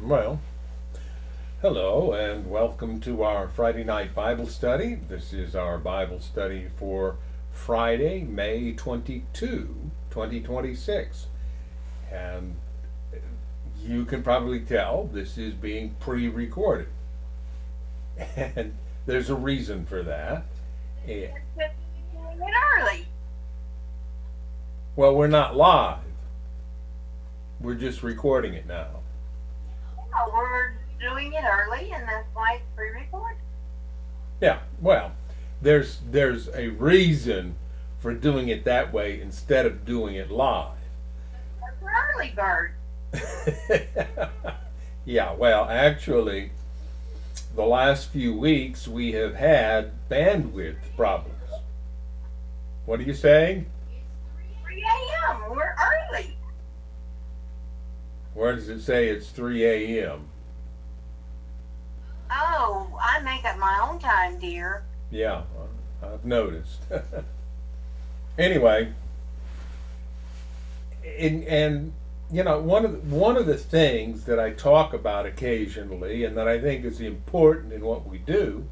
Well, hello and welcome to our Friday night Bible study. This is our Bible study for Friday, May 22, 2026. And you can probably tell this is being pre recorded. And there's a reason for that. Eh, Doing it early. Well, we're not live, we're just recording it now. Yeah, we're doing it early, and that's why it's pre-recorded. Yeah, well, there's a reason for doing it that way instead of doing it live. That's an early bird. Yeah, well, actually, the last few weeks we have had bandwidth problems. What are you saying? 3 a.m. We're early. Where does it say it's 3 a.m.? Oh, I make up my own time, dear. Yeah, I've noticed. Anyway, and one of the things that I talk about occasionally, and that I think is important in what we do,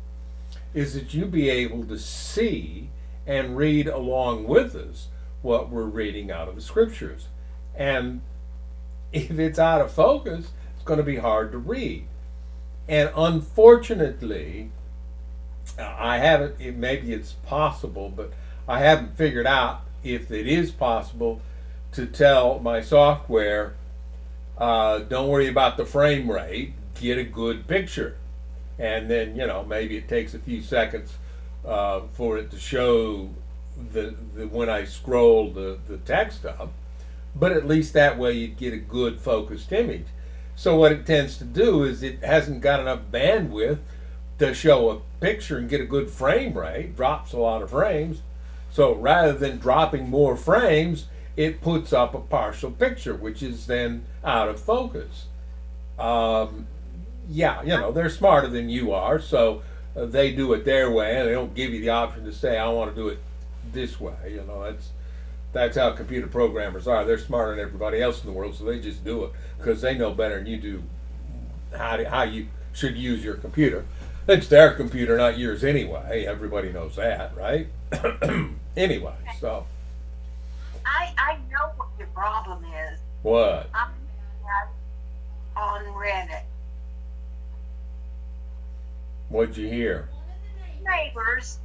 is that you be able to see and read along with us what we're reading out of the scriptures. And if it's out of focus, it's going to be hard to read. And unfortunately, I haven't, maybe it's possible, but I haven't figured out if it is possible to tell my software, don't worry about the frame rate, get a good picture. And then, maybe it takes a few seconds for it to show the when I scroll the text up. But at least that way you'd get a good focused image. So what it tends to do is it hasn't got enough bandwidth to show a picture and get a good frame rate, drops a lot of frames. So rather than dropping more frames, it puts up a partial picture, which is then out of focus. Yeah, they're smarter than you are, so they do it their way, and they don't give you the option to say, I want to do it this way. That's how computer programmers are. They're smarter than everybody else in the world, so they just do it because they know better than you do how you should use your computer. It's their computer, not yours anyway. Everybody knows that, right? Anyway, so I know what your problem is. what? I'm on Reddit. What'd you hear? Neighbors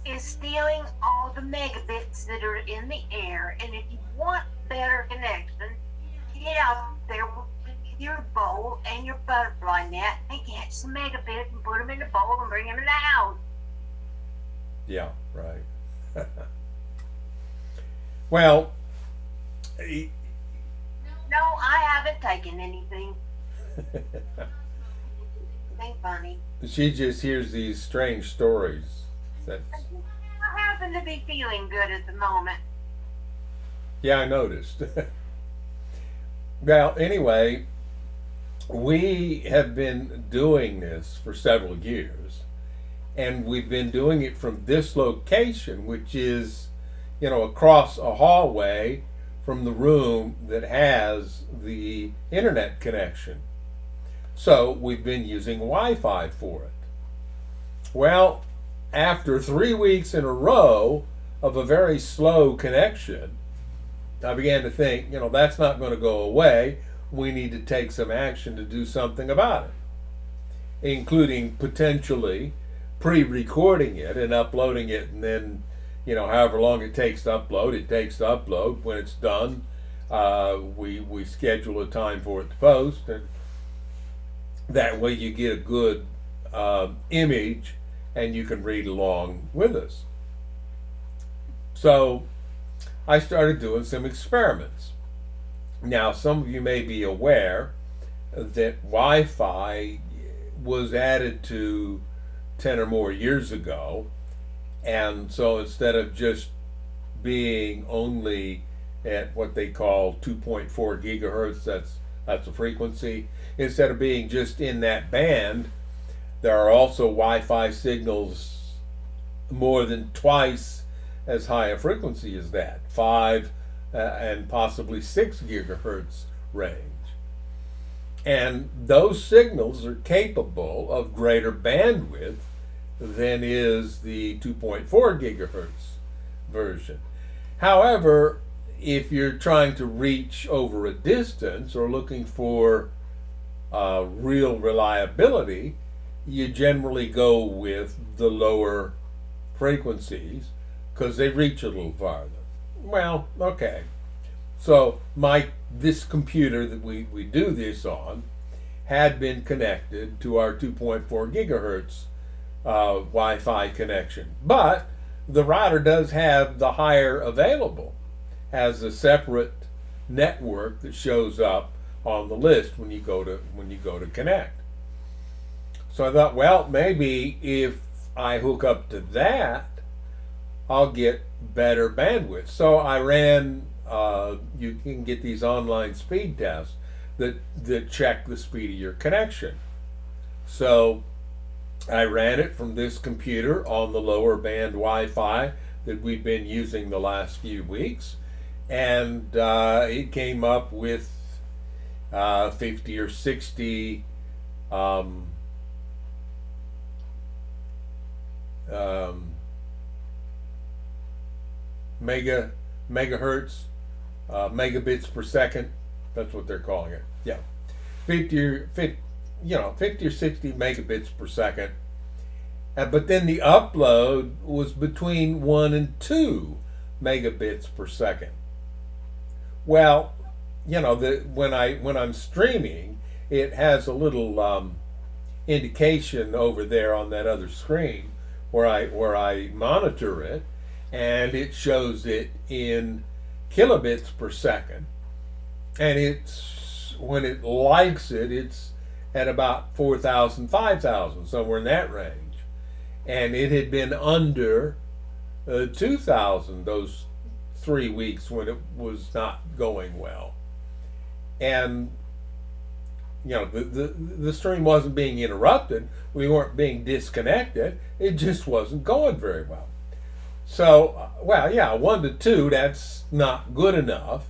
is stealing all the megabits that are in the air, and if you want better connection, get out there with your bowl and your butterfly net and catch some megabits and put them in the bowl and bring them in the house. Yeah, right. Well, No, I haven't taken anything. Ain't funny. she just hears these strange stories. That I happen to be feeling good at the moment. Yeah, I noticed. Well, anyway, we have been doing this for several years, and we've been doing it from this location, which is, across a hallway from the room that has the internet connection. So we've been using Wi Fi for it. Well, after 3 weeks in a row of a very slow connection, I began to think, that's not going to go away. We need to take some action to do something about it, including potentially pre recording it and uploading it. And then, however long it takes to upload, it takes to upload. When it's done, we schedule a time for it to post. And that way you get a good image and you can read along with us. So I started doing some experiments. Now, some of you may be aware that Wi Fi was added to 10 or more years ago. And so instead of just being only at what they call 2.4 gigahertz, that's a frequency, instead of being just in that band, there are also Wi Fi signals more than twice as high a frequency as that, 5 and possibly 6 gigahertz range. And those signals are capable of greater bandwidth than is the 2.4 gigahertz version. However, if you're trying to reach over a distance or looking for real reliability, you generally go with the lower frequencies because they reach a little farther. Well, okay. So this computer that we do this on had been connected to our 2.4 gigahertz Wi-Fi connection, but the router does have the higher available, has a separate network that shows up on the list when you go to connect. So I thought, well, maybe if I hook up to that, I'll get better bandwidth. So I ran. You can get these online speed tests that check the speed of your connection. So I ran it from this computer on the lower band Wi-Fi that we've been using the last few weeks, and it came up with 50 or 60 um, megahertz, megabits per second. That's what they're calling it. Yeah, 50 or 60 megabits per second. But then the upload was between 1 and 2 megabits per second. Well, when I'm streaming, it has a little indication over there on that other screen where I monitor it, and it shows it in kilobits per second, and it's when it likes it, it's at about 4,000, 5,000, somewhere in that range, and it had been under 2,000 those 3 weeks when it was not going well, and the stream wasn't being interrupted. We weren't being disconnected. It just wasn't going very well. So, well, yeah, 1 to 2, that's not good enough.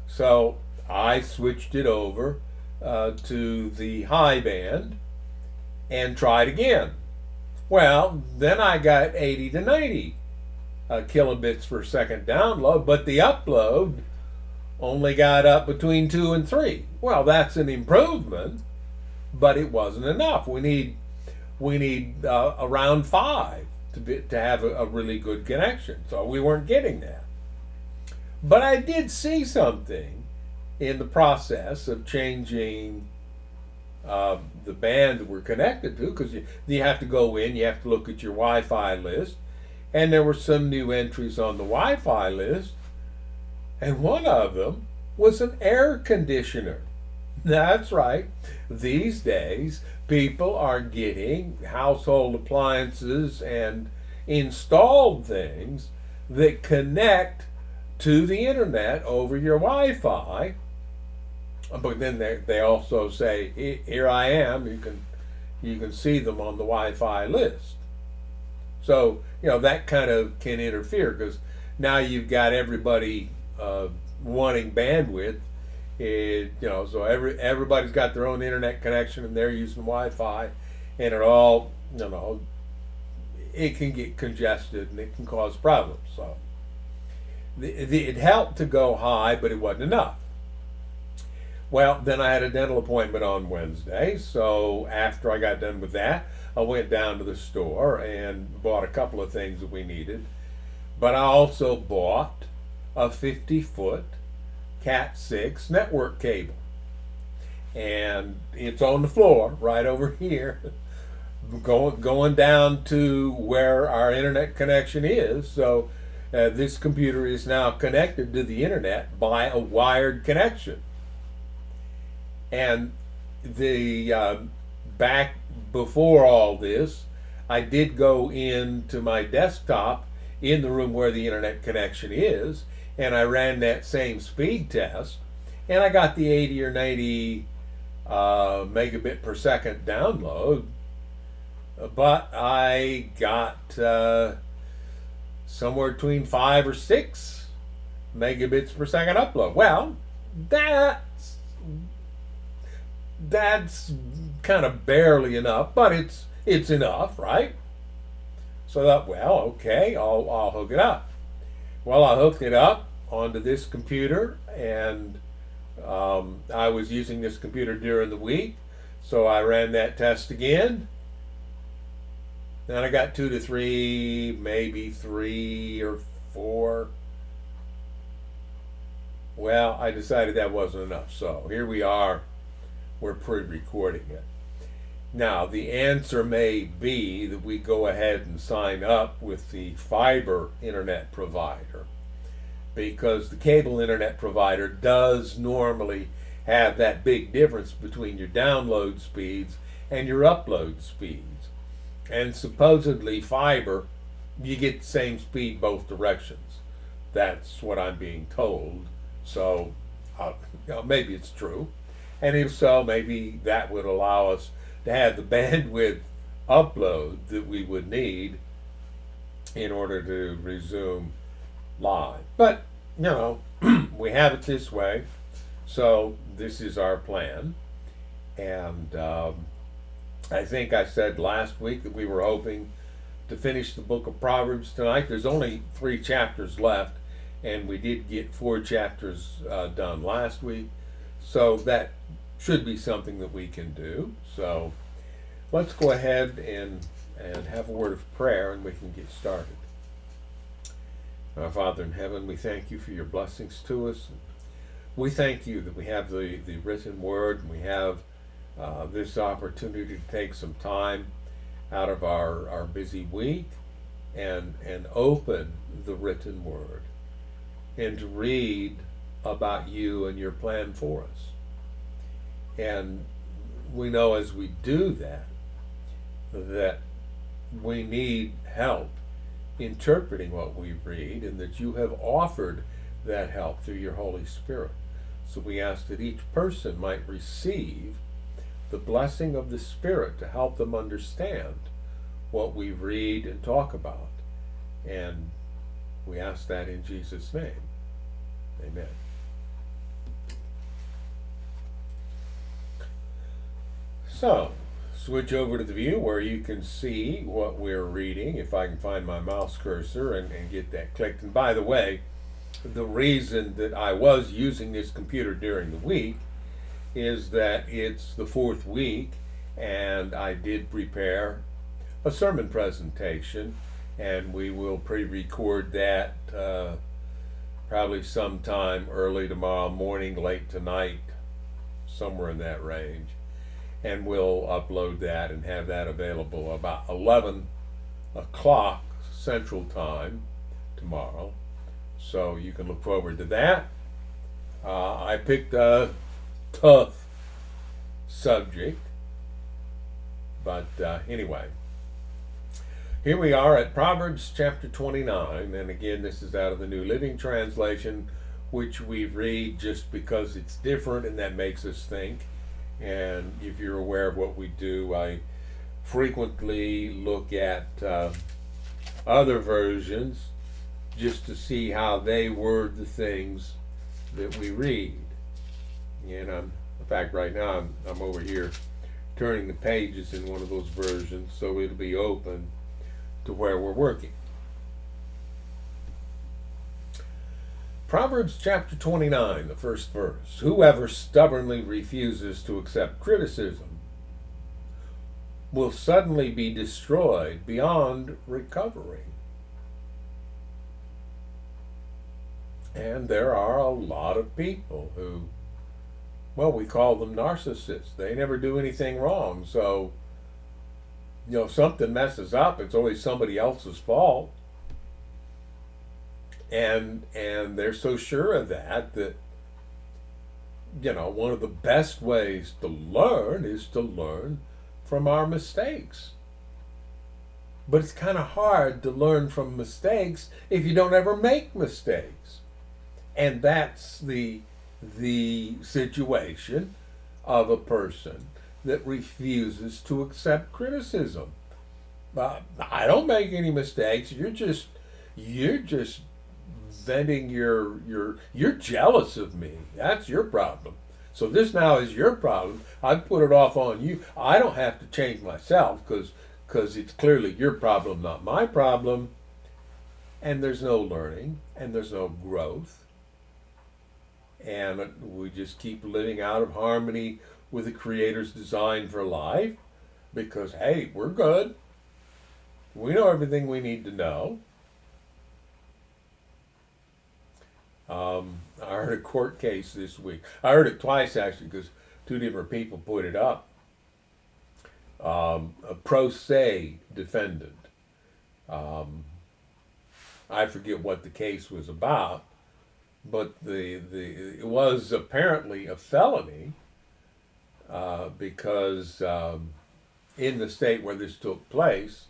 So I switched it over to the high band and tried again. Well, then I got 80 to 90 kilobits per second download, but the upload only got up between 2 and 3. Well, that's an improvement, but it wasn't enough. We need around 5 to have a really good connection. So we weren't getting that. But I did see something in the process of changing the band that we're connected to, because you have to go in, you have to look at your Wi-Fi list, and there were some new entries on the Wi-Fi list, and one of them was an air conditioner. That's right. These days, people are getting household appliances and installed things that connect to the internet over your Wi-Fi. But then they also say, "Here I am." You can see them on the Wi-Fi list. So that kind of can interfere, because now you've got everybody wanting bandwidth. So everybody's got their own internet connection and they're using Wi-Fi, and it all it can get congested and it can cause problems. So it helped to go high, but it wasn't enough. Well, then I had a dental appointment on Wednesday, so after I got done with that, I went down to the store and bought a couple of things that we needed. But I also bought a 50-foot Cat 6 network cable. And it's on the floor right over here, going down to where our internet connection is. So this computer is now connected to the internet by a wired connection. And the back before all this, I did go into my desktop in the room where the internet connection is, and I ran that same speed test, and I got the 80 or 90 megabit per second download, but I got somewhere between 5 or 6 megabits per second upload. Well, that's kind of barely enough, but it's enough, right? So I thought, well, okay, I'll hook it up. Well, I hooked it up onto this computer, and I was using this computer during the week, so I ran that test again. Then I got 2 to 3, maybe 3 or 4. Well, I decided that wasn't enough, so here we are. We're pre-recording it. Now, the answer may be that we go ahead and sign up with the fiber internet provider, because the cable internet provider does normally have that big difference between your download speeds and your upload speeds. And supposedly fiber, you get the same speed both directions. That's what I'm being told. So maybe it's true. And if so, maybe that would allow us to have the bandwidth upload that we would need in order to resume live. But, we have it this way. So this is our plan. And I think I said last week that we were hoping to finish the book of Proverbs tonight. There's only 3 chapters left, and we did get 4 chapters done last week. So that should be something that we can do. So let's go ahead and have a word of prayer, and we can get started. Our Father in heaven, we thank you for your blessings to us. We thank you that we have the written word, and we have this opportunity to take some time out of our busy week and open the written word and to read about you and your plan for us. And we know as we do that we need help interpreting what we read, and that you have offered that help through your Holy Spirit. So we ask that each person might receive the blessing of the Spirit to help them understand what we read and talk about. And we ask that in Jesus' name. Amen. So, switch over to the view where you can see what we're reading, if I can find my mouse cursor and get that clicked. And by the way, the reason that I was using this computer during the week is that it's the 4th week, and I did prepare a sermon presentation, and we will pre-record that probably sometime early tomorrow morning, late tonight, somewhere in that range. And we'll upload that and have that available about 11 o'clock Central Time tomorrow. So you can look forward to that. I picked a tough subject, but anyway. Here we are at Proverbs chapter 29, and again this is out of the New Living Translation, which we read just because it's different and that makes us think. And if you're aware of what we do, I frequently look at other versions just to see how they word the things that we read. And in fact, right now I'm over here turning the pages in one of those versions, so it'll be open to where we're working. Proverbs chapter 29, the first verse. Whoever stubbornly refuses to accept criticism will suddenly be destroyed beyond recovery. And there are a lot of people who, well, we call them narcissists. They never do anything wrong. So, if something messes up, it's always somebody else's fault. And they're so sure of that one of the best ways to learn is to learn from our mistakes. But it's kind of hard to learn from mistakes if you don't ever make mistakes. And that's the situation of a person that refuses to accept criticism. I don't make any mistakes. You're just venting you're jealous of me. That's your problem. So this now is your problem. I put it off on you. I don't have to change myself because it's clearly your problem, not my problem. And there's no learning and there's no growth. And we just keep living out of harmony with the Creator's design for life because, hey, we're good. We know everything we need to know. I heard a court case this week. I heard it twice actually because two different people put it up. A pro se defendant. I forget what the case was about, but it was apparently a felony because in the state where this took place,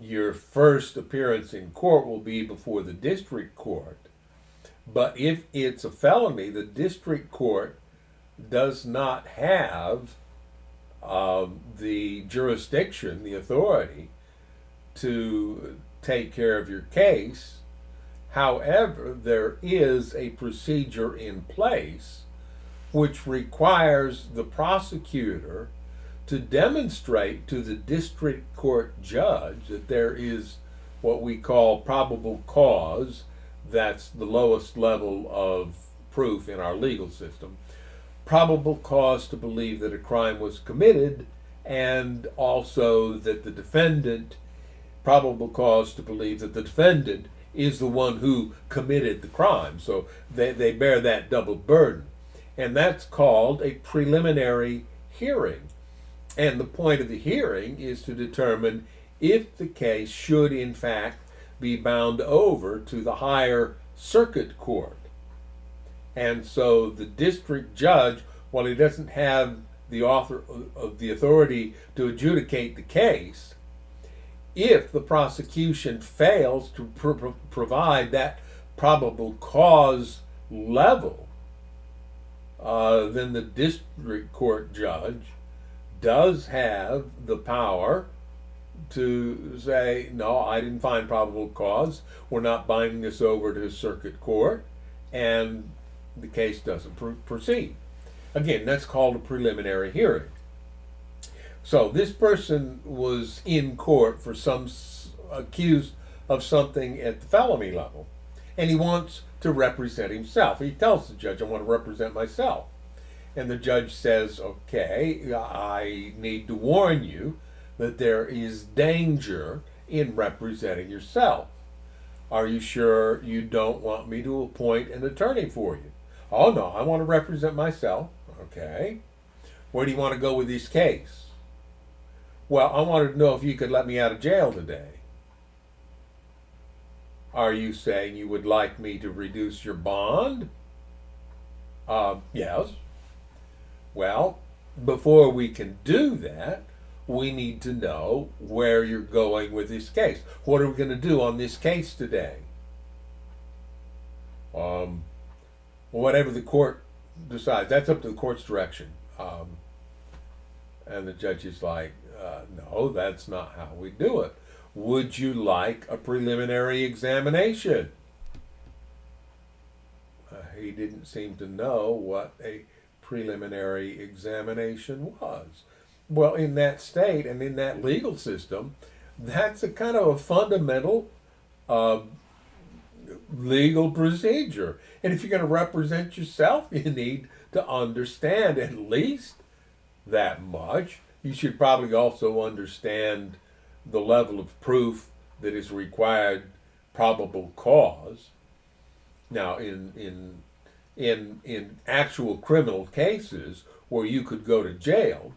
your first appearance in court will be before the district court. But if it's a felony, the district court does not have the jurisdiction, the authority to take care of your case. However, there is a procedure in place which requires the prosecutor to demonstrate to the district court judge that there is what we call probable cause. That's the lowest level of proof in our legal system. Probable cause to believe that a crime was committed, and also that the defendant, probable cause to believe that the defendant is the one who committed the crime. So they bear that double burden. And that's called a preliminary hearing. And the point of the hearing is to determine if the case should in fact be bound over to the higher circuit court. And so the district judge, while he doesn't have the authority to adjudicate the case, if the prosecution fails to provide that probable cause level, then the district court judge does have the power to say, no, I didn't find probable cause. We're not binding this over to circuit court, and the case doesn't proceed. Again, that's called a preliminary hearing. So this person was in court for accused of something at the felony level, and he wants to represent himself. He tells the judge, I want to represent myself. And the judge says, okay, I need to warn you that there is danger in representing yourself. Are you sure you don't want me to appoint an attorney for you? Oh, no, I want to represent myself. Okay. Where do you want to go with this case? Well, I wanted to know if you could let me out of jail today. Are you saying you would like me to reduce your bond? Yes. Well, before we can do that, we need to know where you're going with this case. What are we going to do on this case today? Whatever the court decides, that's up to the court's direction. And the judge is like, no, that's not how we do it. Would you like a preliminary examination? He didn't seem to know what a preliminary examination was. Well, in that state and in that legal system, that's a kind of a fundamental legal procedure. And if you're going to represent yourself, you need to understand at least that much. You should probably also understand the level of proof that is required, probable cause. Now, in actual criminal cases where you could go to jail,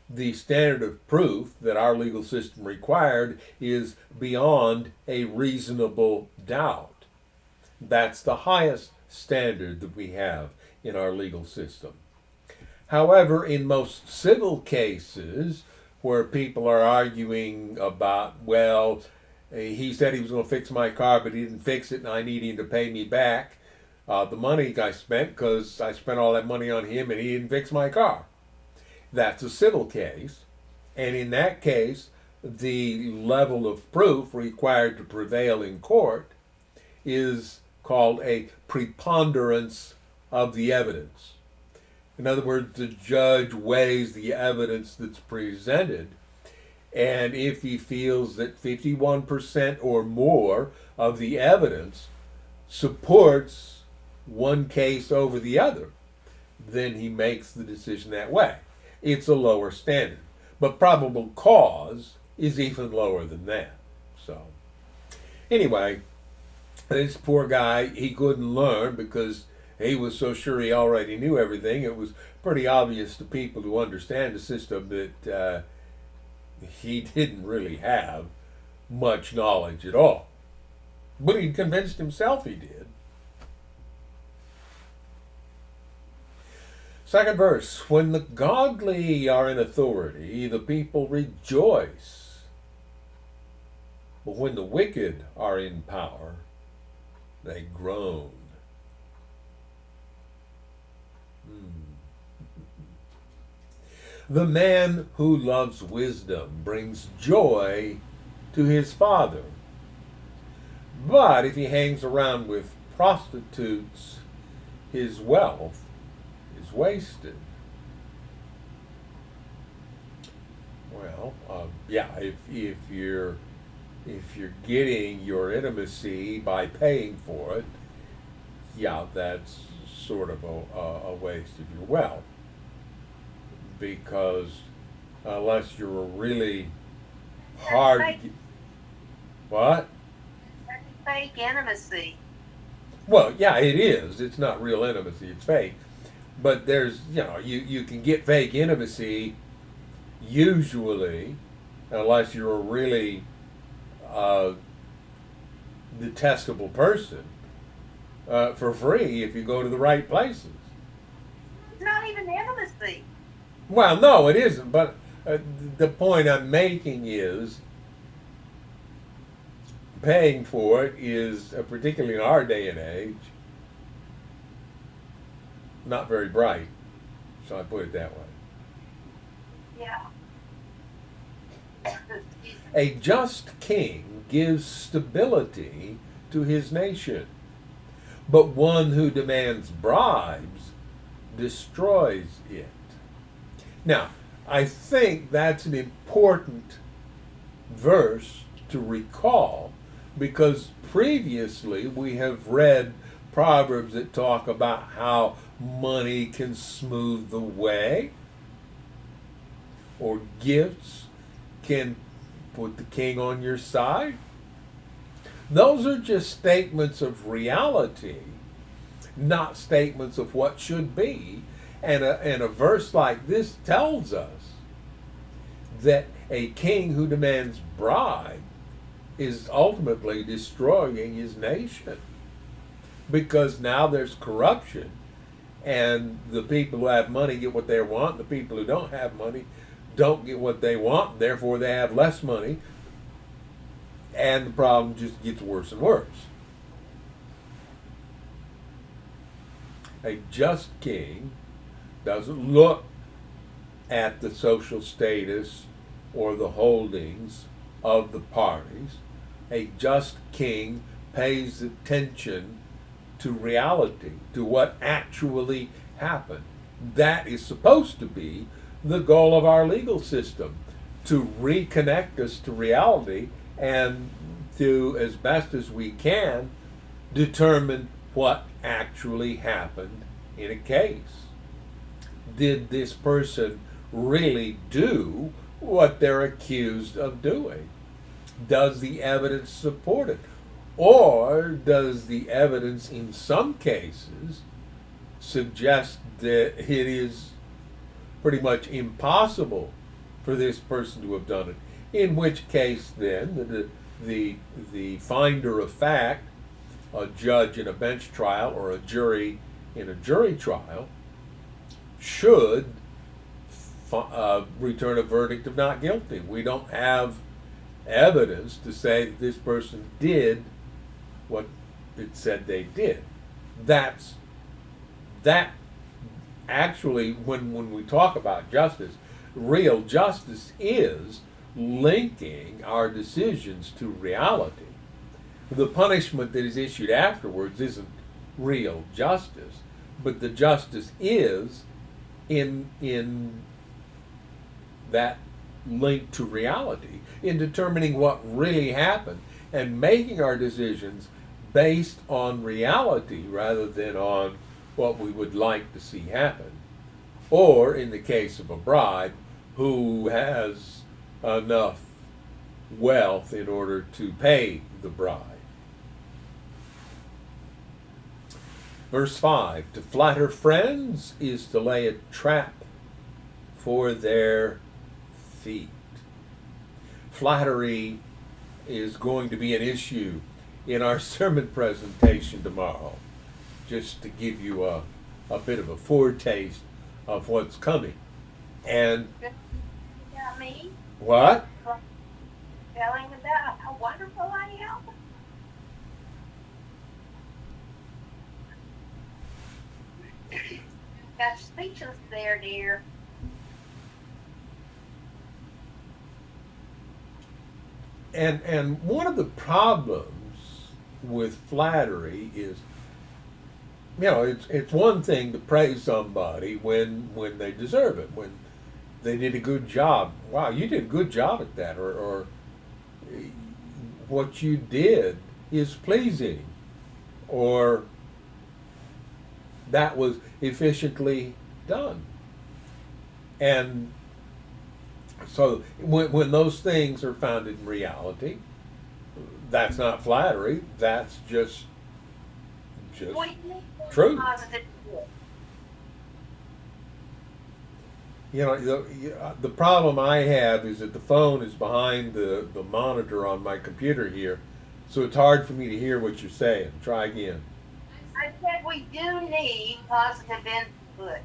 the standard of proof that our legal system required is beyond a reasonable doubt. That's the highest standard that we have in our legal system. However, in most civil cases where people are arguing about, well, he said he was going to fix my car, but he didn't fix it, and I need him to pay me back the money I spent because I spent all that money on him and he didn't fix my car. That's a civil case, and in that case, the level of proof required to prevail in court is called a preponderance of the evidence. In other words, the judge weighs the evidence that's presented, and if he feels that 51% or more of the evidence supports one case over the other, then he makes the decision that way. It's a lower standard. But probable cause is even lower than that. So, anyway, this poor guy, he couldn't learn because he was so sure he already knew everything. It was pretty obvious to people who understand the system that he didn't really have much knowledge at all. But he convinced himself he did. Second verse, when the godly are in authority, the people rejoice. But when the wicked are in power, they groan. The man who loves wisdom brings joy to his father. But if he hangs around with prostitutes, his wealth is wasted. Well, if you're getting your intimacy by paying for it, yeah, that's sort of a waste of your wealth. Because unless you're a really hard, what? Fake intimacy. Well, yeah, it is. It's not real intimacy. It's fake. But there's, you can get fake intimacy usually, unless you're a really detestable person, for free if you go to the right places. It's not even intimacy. Well, no, it isn't. But the point I'm making is paying for it is, particularly in our day and age, not very bright. So I put it that way. Yeah. A just king gives stability to his nation, but one who demands bribes destroys it. Now, I think that's an important verse to recall because previously we have read Proverbs that talk about how money can smooth the way, or gifts can put the king on your side. Those are just statements of reality, not statements of what should be. And a verse like this tells us that a king who demands bribe is ultimately destroying his nation, because now there's corruption, and the people who have money get what they want, the people who don't have money don't get what they want, therefore they have less money, and the problem just gets worse and worse. A just king doesn't look at the social status or the holdings of the parties. A just king pays attention to reality, to what actually happened. That is supposed to be the goal of our legal system, to reconnect us to reality and to, as best as we can, determine what actually happened in a case. Did this person really do what they're accused of doing? Does the evidence support it? Or does the evidence in some cases suggest that it is pretty much impossible for this person to have done it? In which case then the finder of fact, a judge in a bench trial or a jury in a jury trial, should return a verdict of not guilty. We don't have evidence to say that this person did what it said they did. That actually, when we talk about justice, real justice is linking our decisions to reality. The punishment that is issued afterwards isn't real justice, but the justice is in that link to reality, in determining what really happened and making our decisions based on reality rather than on what we would like to see happen. Or in the case of a bride who has enough wealth in order to pay the bride. Verse 5, to flatter friends is to lay a trap for their feet. Flattery is going to be an issue in our sermon presentation tomorrow, just to give you a bit of a foretaste of what's coming. And About me, what? telling about how wonderful I am. Got speechless there, dear. And one of the problems with flattery is, it's one thing to praise somebody when they deserve it, when they did a good job. Wow, you did a good job at that, or what you did is pleasing, or that was efficiently done. And so when those things are founded in reality, that's not flattery, that's just truth. Positive. The problem I have is that the phone is behind the monitor on my computer here, so it's hard for me to hear what you're saying. Try again. I said we do need positive input.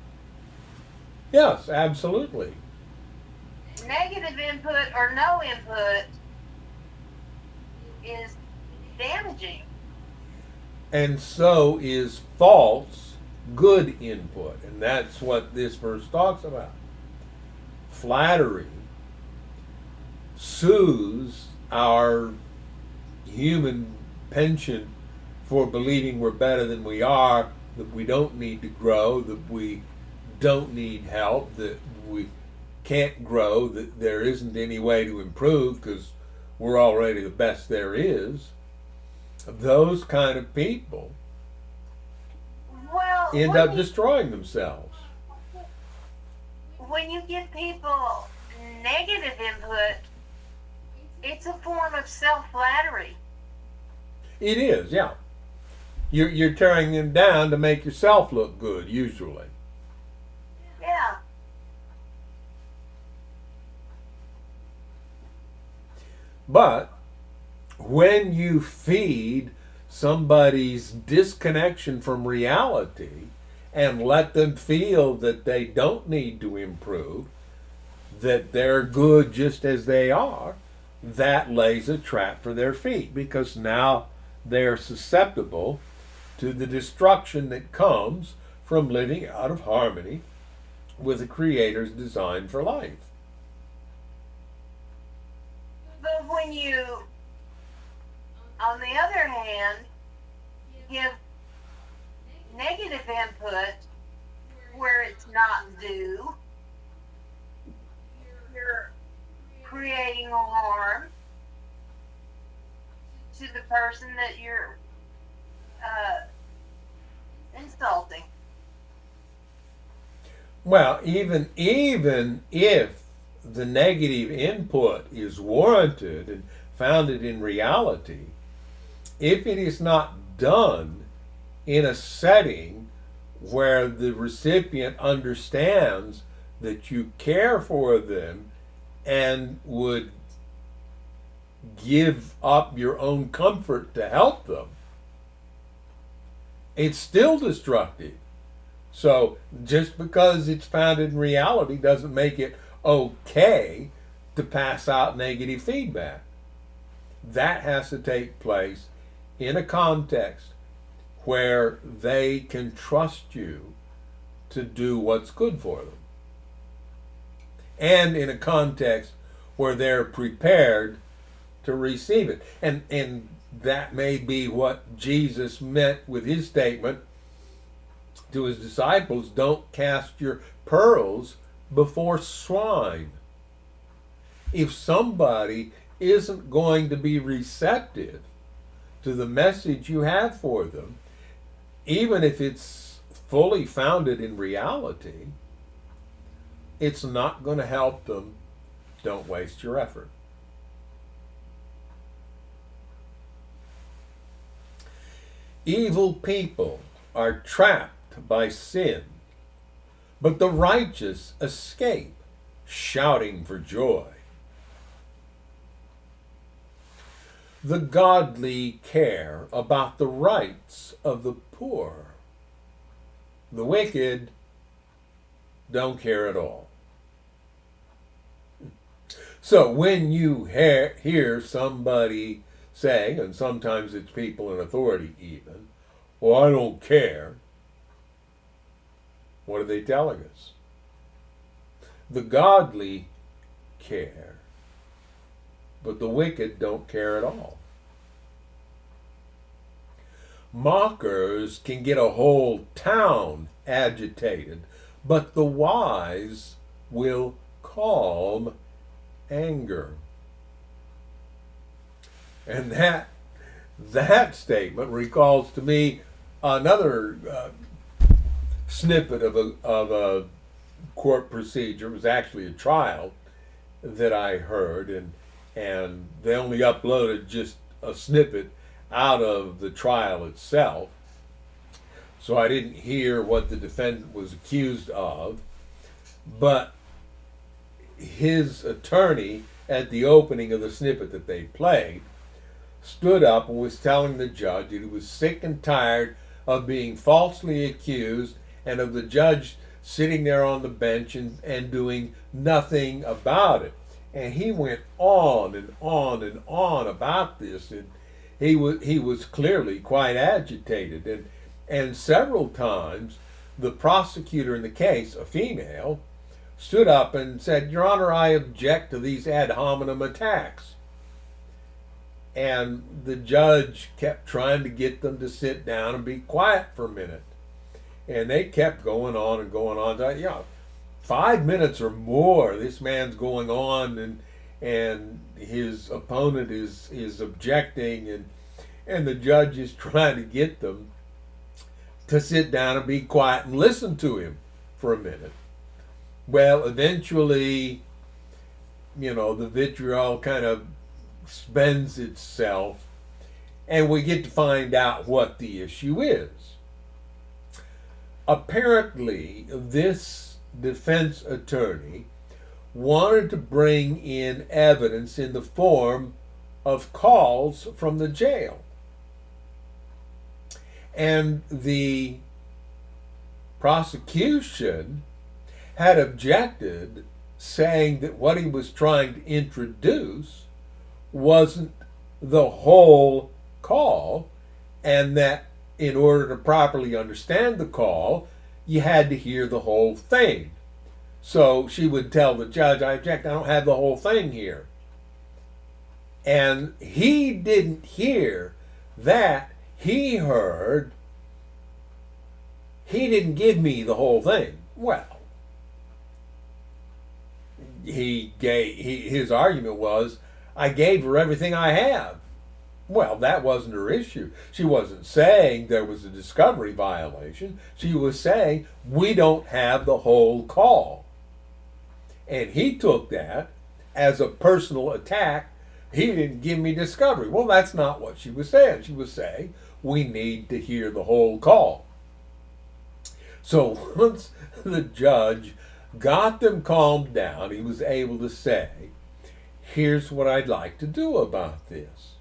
Yes, absolutely. Negative input or no input is damaging. And so is false good input, and that's what this verse talks about. Flattery soothes our human penchant for believing we're better than we are, that we don't need to grow, that we don't need help, that we can't grow, that there isn't any way to improve because we're already the best there is. Those kind of people end up destroying themselves. When you give people negative input, it's a form of self-flattery. It is, yeah. You're tearing them down to make yourself look good, usually. Yeah. But when you feed somebody's disconnection from reality and let them feel that they don't need to improve, that they're good just as they are, that lays a trap for their feet, because now they're susceptible to the destruction that comes from living out of harmony with the Creator's design for life. But when you, on the other hand, give negative input where it's not due, you're creating harm to the person that you're insulting. Well, even if the negative input is warranted and founded in reality, if it is not done in a setting where the recipient understands that you care for them and would give up your own comfort to help them, it's still destructive. So just because it's founded in reality doesn't make it okay to pass out negative feedback. That has to take place in a context where they can trust you to do what's good for them, and in a context where they're prepared to receive it. And that may be what Jesus meant with his statement, to his disciples, don't cast your pearls before swine. If somebody isn't going to be receptive to the message you have for them, even if it's fully founded in reality, it's not going to help them. Don't waste your effort. Evil people are trapped by sin, but the righteous escape, shouting for joy. The godly care about the rights of the poor. The wicked don't care at all. So when you hear somebody saying, and sometimes it's people in authority even, well, I don't care, what are they telling us? The godly care, but the wicked don't care at all. Mockers can get a whole town agitated, but the wise will calm anger. And that statement recalls to me another snippet of a court procedure. It was actually a trial that I heard, and they only uploaded just a snippet out of the trial itself. So I didn't hear what the defendant was accused of, but his attorney, at the opening of the snippet that they played, stood up and was telling the judge that he was sick and tired of being falsely accused and of the judge sitting there on the bench and doing nothing about it. And he went on and on and on about this, and he was clearly quite agitated. And several times the prosecutor in the case, a female, stood up and said, Your Honor, I object to these ad hominem attacks. And the judge kept trying to get them to sit down and be quiet for a minute. And they kept going on and going on. 5 minutes or more, this man's going on, and his opponent is objecting, and the judge is trying to get them to sit down and be quiet and listen to him for a minute. Well, eventually, the vitriol kind of spends itself, and we get to find out what the issue is. Apparently, this defense attorney wanted to bring in evidence in the form of calls from the jail. And the prosecution had objected, saying that what he was trying to introduce wasn't the whole call, and that in order to properly understand the call, you had to hear the whole thing. So she would tell the judge, I object, I don't have the whole thing here. And he didn't hear that. He heard, he didn't give me the whole thing. Well, his argument was, I gave her everything I have. Well, that wasn't her issue. She wasn't saying there was a discovery violation. She was saying, we don't have the whole call. And he took that as a personal attack. He didn't give me discovery. Well, that's not what she was saying. She was saying, we need to hear the whole call. So once the judge got them calmed down, he was able to say, here's what I'd like to do about this.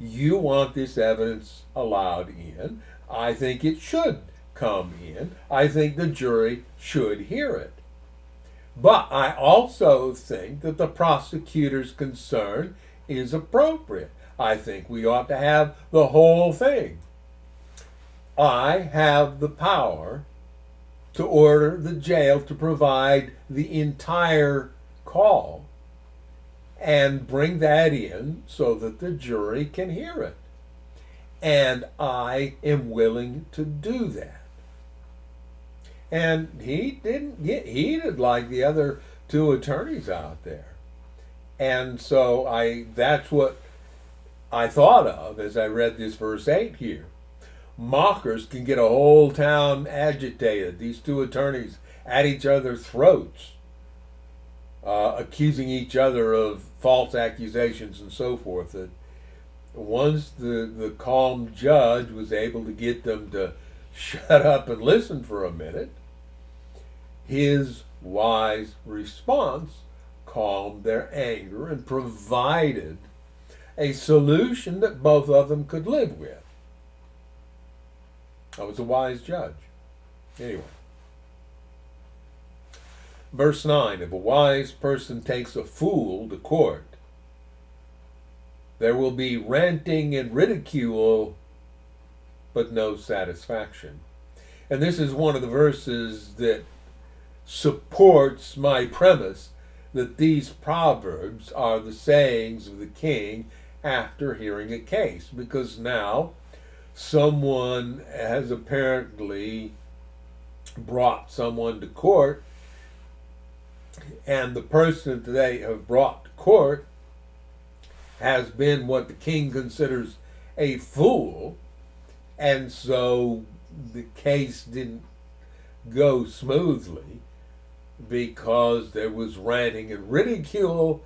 You want this evidence allowed in. I think it should come in. I think the jury should hear it. But I also think that the prosecutor's concern is appropriate. I think we ought to have the whole thing. I have the power to order the jail to provide the entire call and bring that in so that the jury can hear it. And I am willing to do that. And he didn't get heated like the other two attorneys out there. And so that's what I thought of as I read this verse 8 here. Mockers can get a whole town agitated. These two attorneys at each other's throats, accusing each other of false accusations and so forth. That once the calm judge was able to get them to shut up and listen for a minute, his wise response calmed their anger and provided a solution that both of them could live with. I was a wise judge. Anyway. Verse 9, if a wise person takes a fool to court, there will be ranting and ridicule, but no satisfaction. And this is one of the verses that supports my premise that these proverbs are the sayings of the king after hearing a case, because now someone has apparently brought someone to court, and the person that they have brought to court has been what the king considers a fool, and so the case didn't go smoothly because there was ranting and ridicule,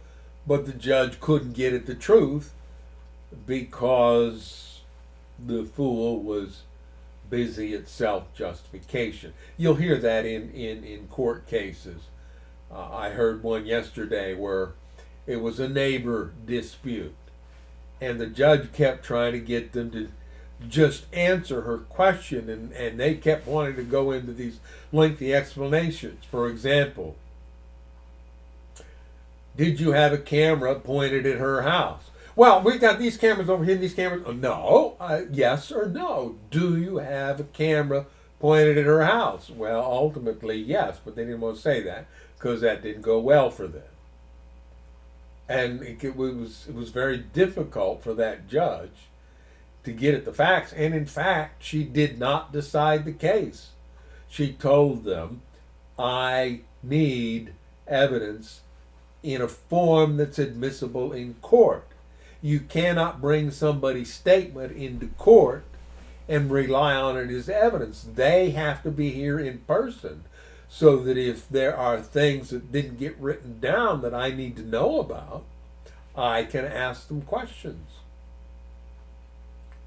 but the judge couldn't get at the truth because the fool was busy at self-justification. You'll hear that in court cases. I heard one yesterday where it was a neighbor dispute, and the judge kept trying to get them to just answer her question, and they kept wanting to go into these lengthy explanations. For example, did you have a camera pointed at her house? Well, we got these cameras over here, and these cameras. Oh, no. Yes or no? Do you have a camera pointed at her house? Well, ultimately, yes, but they didn't want to say that because that didn't go well for them. And it was very difficult for that judge to get at the facts. And in fact, she did not decide the case. She told them, I need evidence in a form that's admissible in court. You cannot bring somebody's statement into court and rely on it as evidence. They have to be here in person, so that if there are things that didn't get written down that I need to know about, I can ask them questions.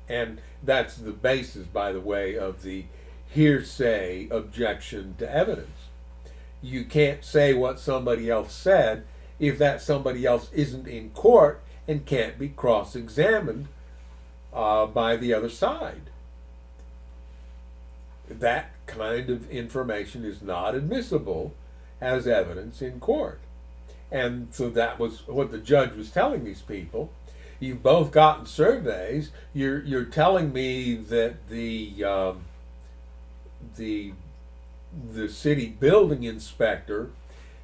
And that's the basis, by the way, of the hearsay objection to evidence. You can't say what somebody else said if that somebody else isn't in court and can't be cross-examined by the other side. That kind of information is not admissible as evidence in court. And so that was what the judge was telling these people. You've both gotten surveys. You're telling me that the city building inspector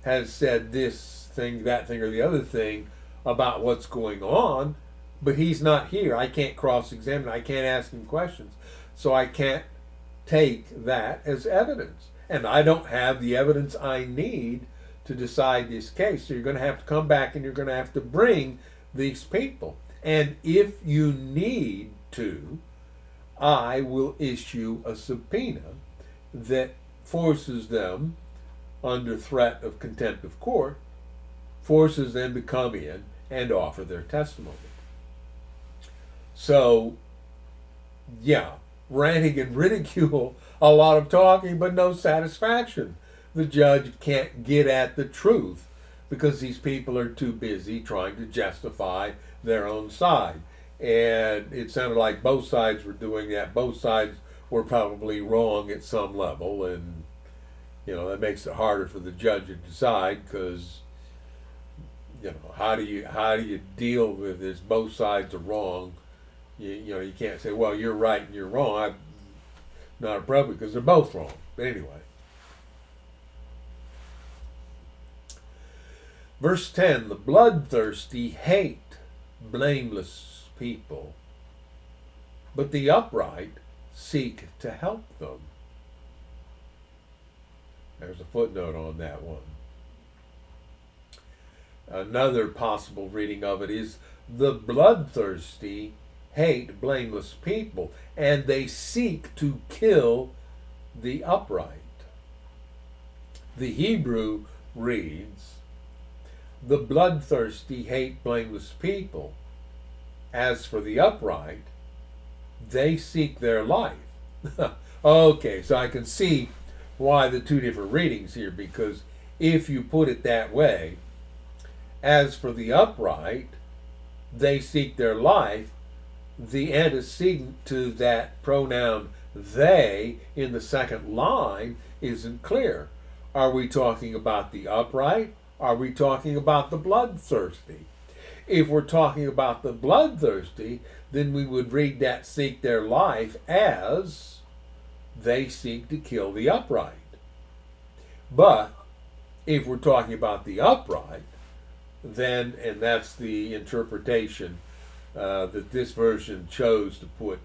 has said this thing, that thing, or the other thing about what's going on, but he's not here. I can't cross-examine. I can't ask him questions. So I can't take that as evidence. And I don't have the evidence I need to decide this case. So you're going to have to come back and you're going to have to bring these people. And if you need to, I will issue a subpoena that forces them, under threat of contempt of court, forces them to come in and offer their testimony. So, yeah, ranting and ridicule, a lot of talking, but no satisfaction. The judge can't get at the truth because these people are too busy trying to justify their own side. And it sounded like both sides were doing that. Both sides were probably wrong at some level, and that makes it harder for the judge to decide, because how do you deal with this? Both sides are wrong. You can't say, well, you're right and you're wrong. I'm not appropriate because they're both wrong. But anyway. Verse 10, the bloodthirsty hate blameless people, but the upright seek to help them. There's a footnote on that one. Another possible reading of it is the bloodthirsty hate blameless people, and they seek to kill the upright. The Hebrew reads, the bloodthirsty hate blameless people. As for the upright, they seek their life. Okay, so I can see why the two different readings here, because if you put it that way, as for the upright, they seek their life, the antecedent to that pronoun they in the second line isn't clear. Are we talking about the upright? Are we talking about the bloodthirsty? If we're talking about the bloodthirsty, then we would read that seek their life as they seek to kill the upright. But if we're talking about the upright, then, and that's the interpretation that this version chose to put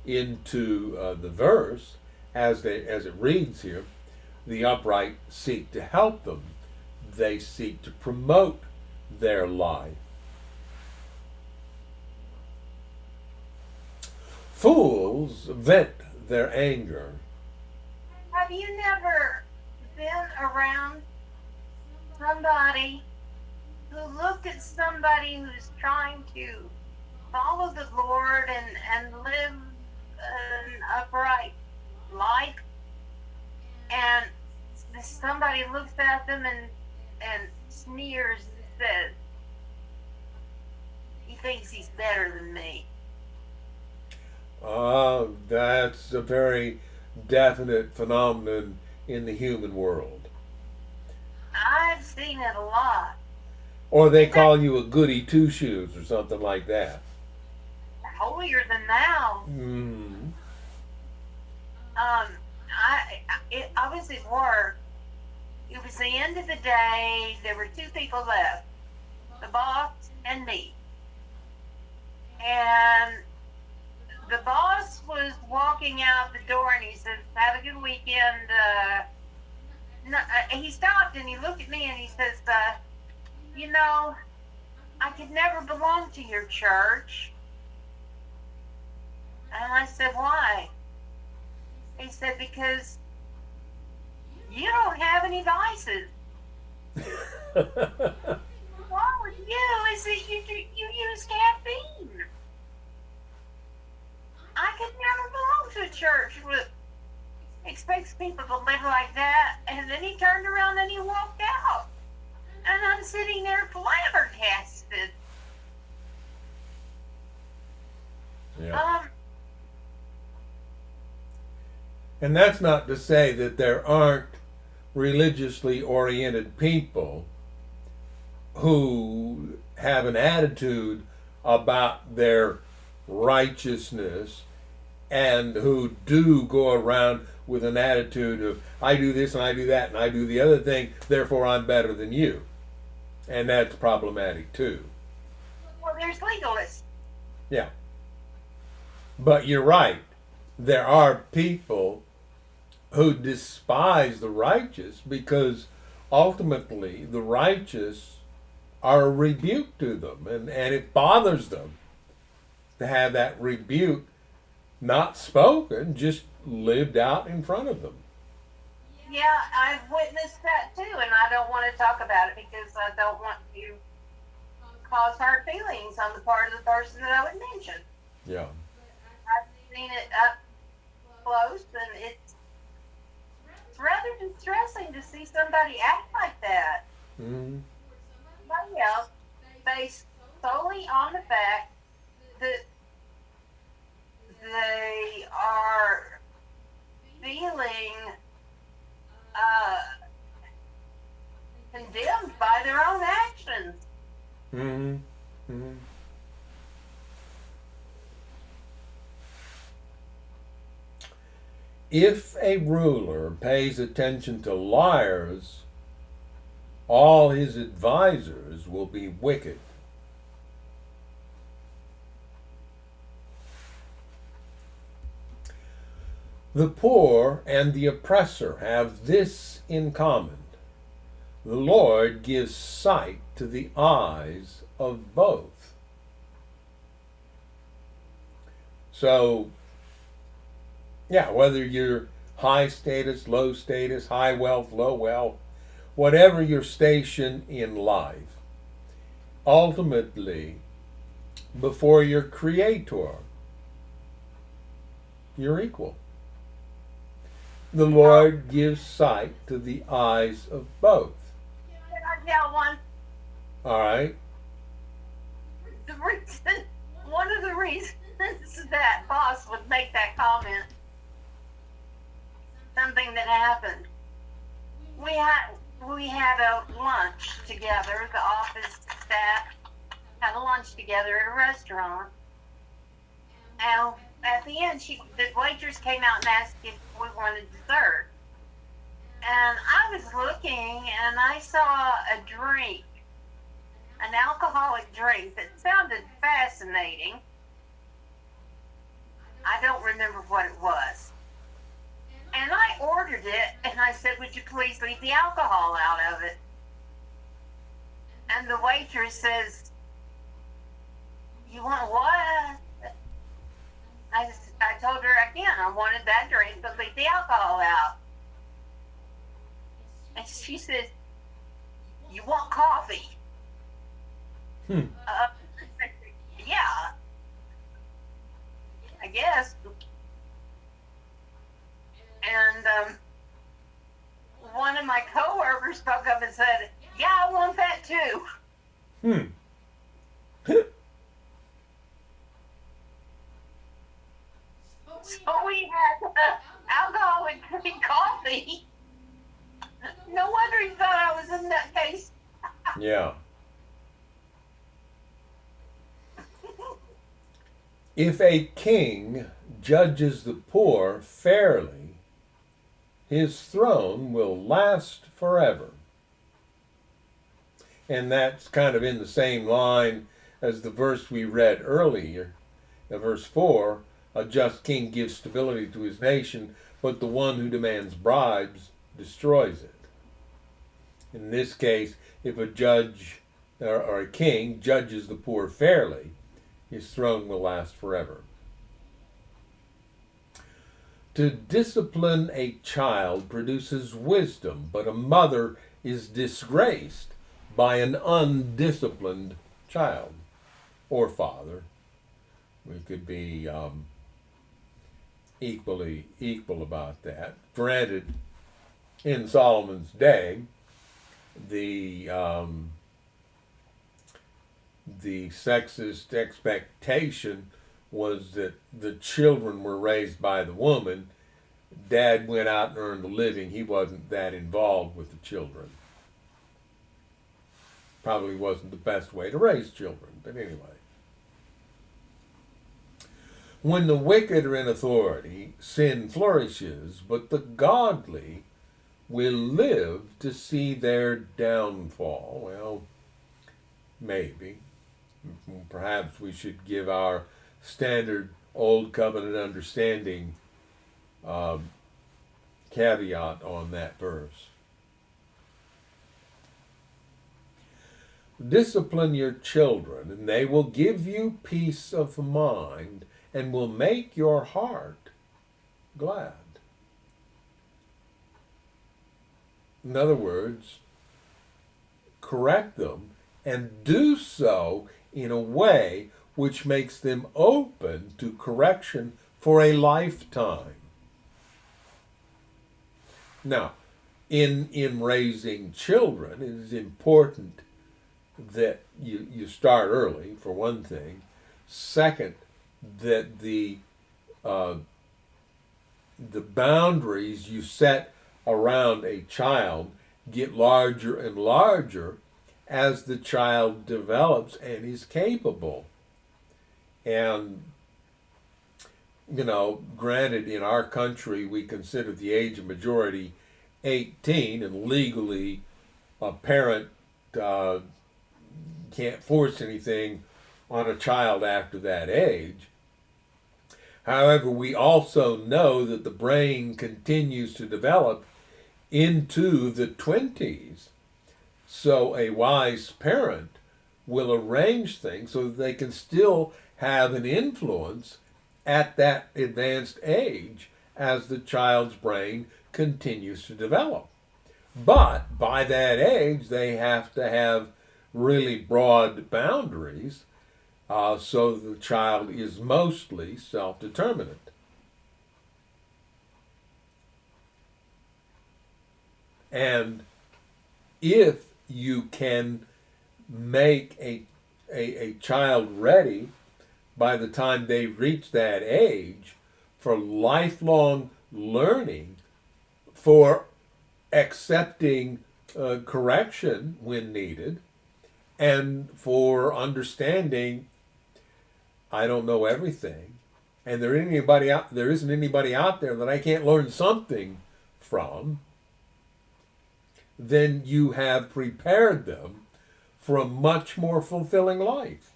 into the verse as it reads here, the upright seek to help them. They seek to promote their life. Fools vent their anger. Have you never been around somebody who looked at somebody who's trying to follow the Lord and live an upright life, and somebody looks at them and sneers and says, he thinks he's better than me? That's a very definite phenomenon in the human world. I've seen it a lot. Or they call you a goody two shoes or something like that. Holier than thou. Mm-hmm. I was at work. It was the end of the day. There were two people left, the boss and me. And the boss was walking out the door, and he says, "Have a good weekend." He stopped and he looked at me and he says, "You know, I could never belong to your church." And I said, "Why?" He said, "Because you don't have any vices." What's wrong with you is that you use caffeine. I could never belong to a church that expects people to live like that. And then he turned around and he walked out. And I'm sitting there flabbergasted. Yeah. And that's not to say that there aren't religiously oriented people who have an attitude about their righteousness and who do go around with an attitude of, I do this and I do that and I do the other thing, therefore I'm better than you. And that's problematic too. Well, there's legalists. Yeah. But you're right. There are people who despise the righteous because ultimately the righteous are a rebuke to them, and it bothers them to have that rebuke not spoken, just lived out in front of them. Yeah, I've witnessed that too, and I don't want to talk about it because I don't want to cause hurt feelings on the part of the person that I would mention. Yeah. I've seen it up close, and it's rather distressing to see somebody act like that. Mm-hmm. Somebody else based solely on the fact that they are feeling condemned by their own actions. Mm-hmm. Mm-hmm. If a ruler pays attention to liars, all his advisors will be wicked. The poor and the oppressor have this in common: the Lord gives sight to the eyes of both. So, yeah, whether you're high status, low status, high wealth, low wealth, whatever your station in life, ultimately, before your Creator, you're equal. The Oh, Lord gives sight to the eyes of both. can I tell one? All right? The reason, one of the reasons that boss would make that comment, something that happened. We had we had a lunch together. The office staff had a lunch together at a restaurant. And at the end, the waitress came out and asked if we wanted dessert. And I was looking, and I saw a drink, an alcoholic drink that sounded fascinating. I don't remember what it was. And I ordered it, and I said, "Would you please leave the alcohol out of it?" And the waitress says, "You want what?" I told her again I wanted that drink, but leave the alcohol out. And she says, "You want coffee?" Hmm. Uh, yeah, I guess. And one of my coworkers spoke up and said, "Yeah, I want that too." Hmm. So we had alcoholic drink coffee. No wonder he thought I was in that case. Yeah. If a king judges the poor fairly, his throne will last forever. And that's kind of in the same line as the verse we read earlier, verse 4. A just king gives stability to his nation, but the one who demands bribes destroys it. In this case, if a judge or a king judges the poor fairly, his throne will last forever. To discipline a child produces wisdom, but a mother is disgraced by an undisciplined child or father. We could be equal about that. Granted, in Solomon's day, the the sexist expectation was that the children were raised by the woman. Dad went out and earned a living. He wasn't that involved with the children. Probably wasn't the best way to raise children, but anyway. When the wicked are in authority, sin flourishes, but the godly will live to see their downfall. Well, maybe. Perhaps we should give our standard Old Covenant understanding caveat on that verse. Discipline your children, and they will give you peace of mind and will make your heart glad. In other words, correct them and do so in a way which makes them open to correction for a lifetime. Now, in raising children, it is important that you start early, for one thing. Second, that the boundaries you set around a child get larger and larger as the child develops and is capable. And, granted, in our country, we consider the age of majority 18, and legally a parent can't force anything on a child after that age. However, we also know that the brain continues to develop into the 20s. So a wise parent will arrange things so that they can still have an influence at that advanced age as the child's brain continues to develop. But by that age, they have to have really broad boundaries so the child is mostly self determinant. And if you can make a child ready by the time they reach that age for lifelong learning, for accepting correction when needed, and for understanding I don't know everything, and there isn't anybody out there that I can't learn something from, then you have prepared them for a much more fulfilling life.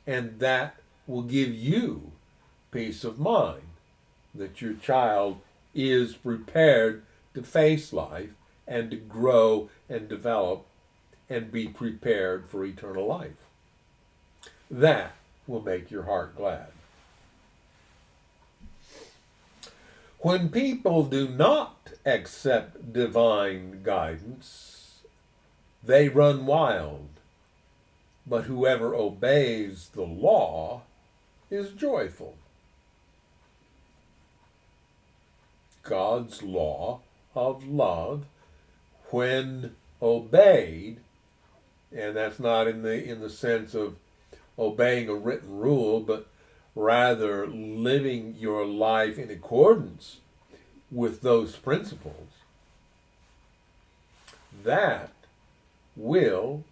And that will give you peace of mind that your child is prepared to face life and to grow and develop and be prepared for eternal life. That will make your heart glad. When people do not accept divine guidance, they run wild. But whoever obeys the law is joyful. God's law of love, when obeyed, and that's not in the sense of obeying a written rule, but rather living your life in accordance with those principles, that will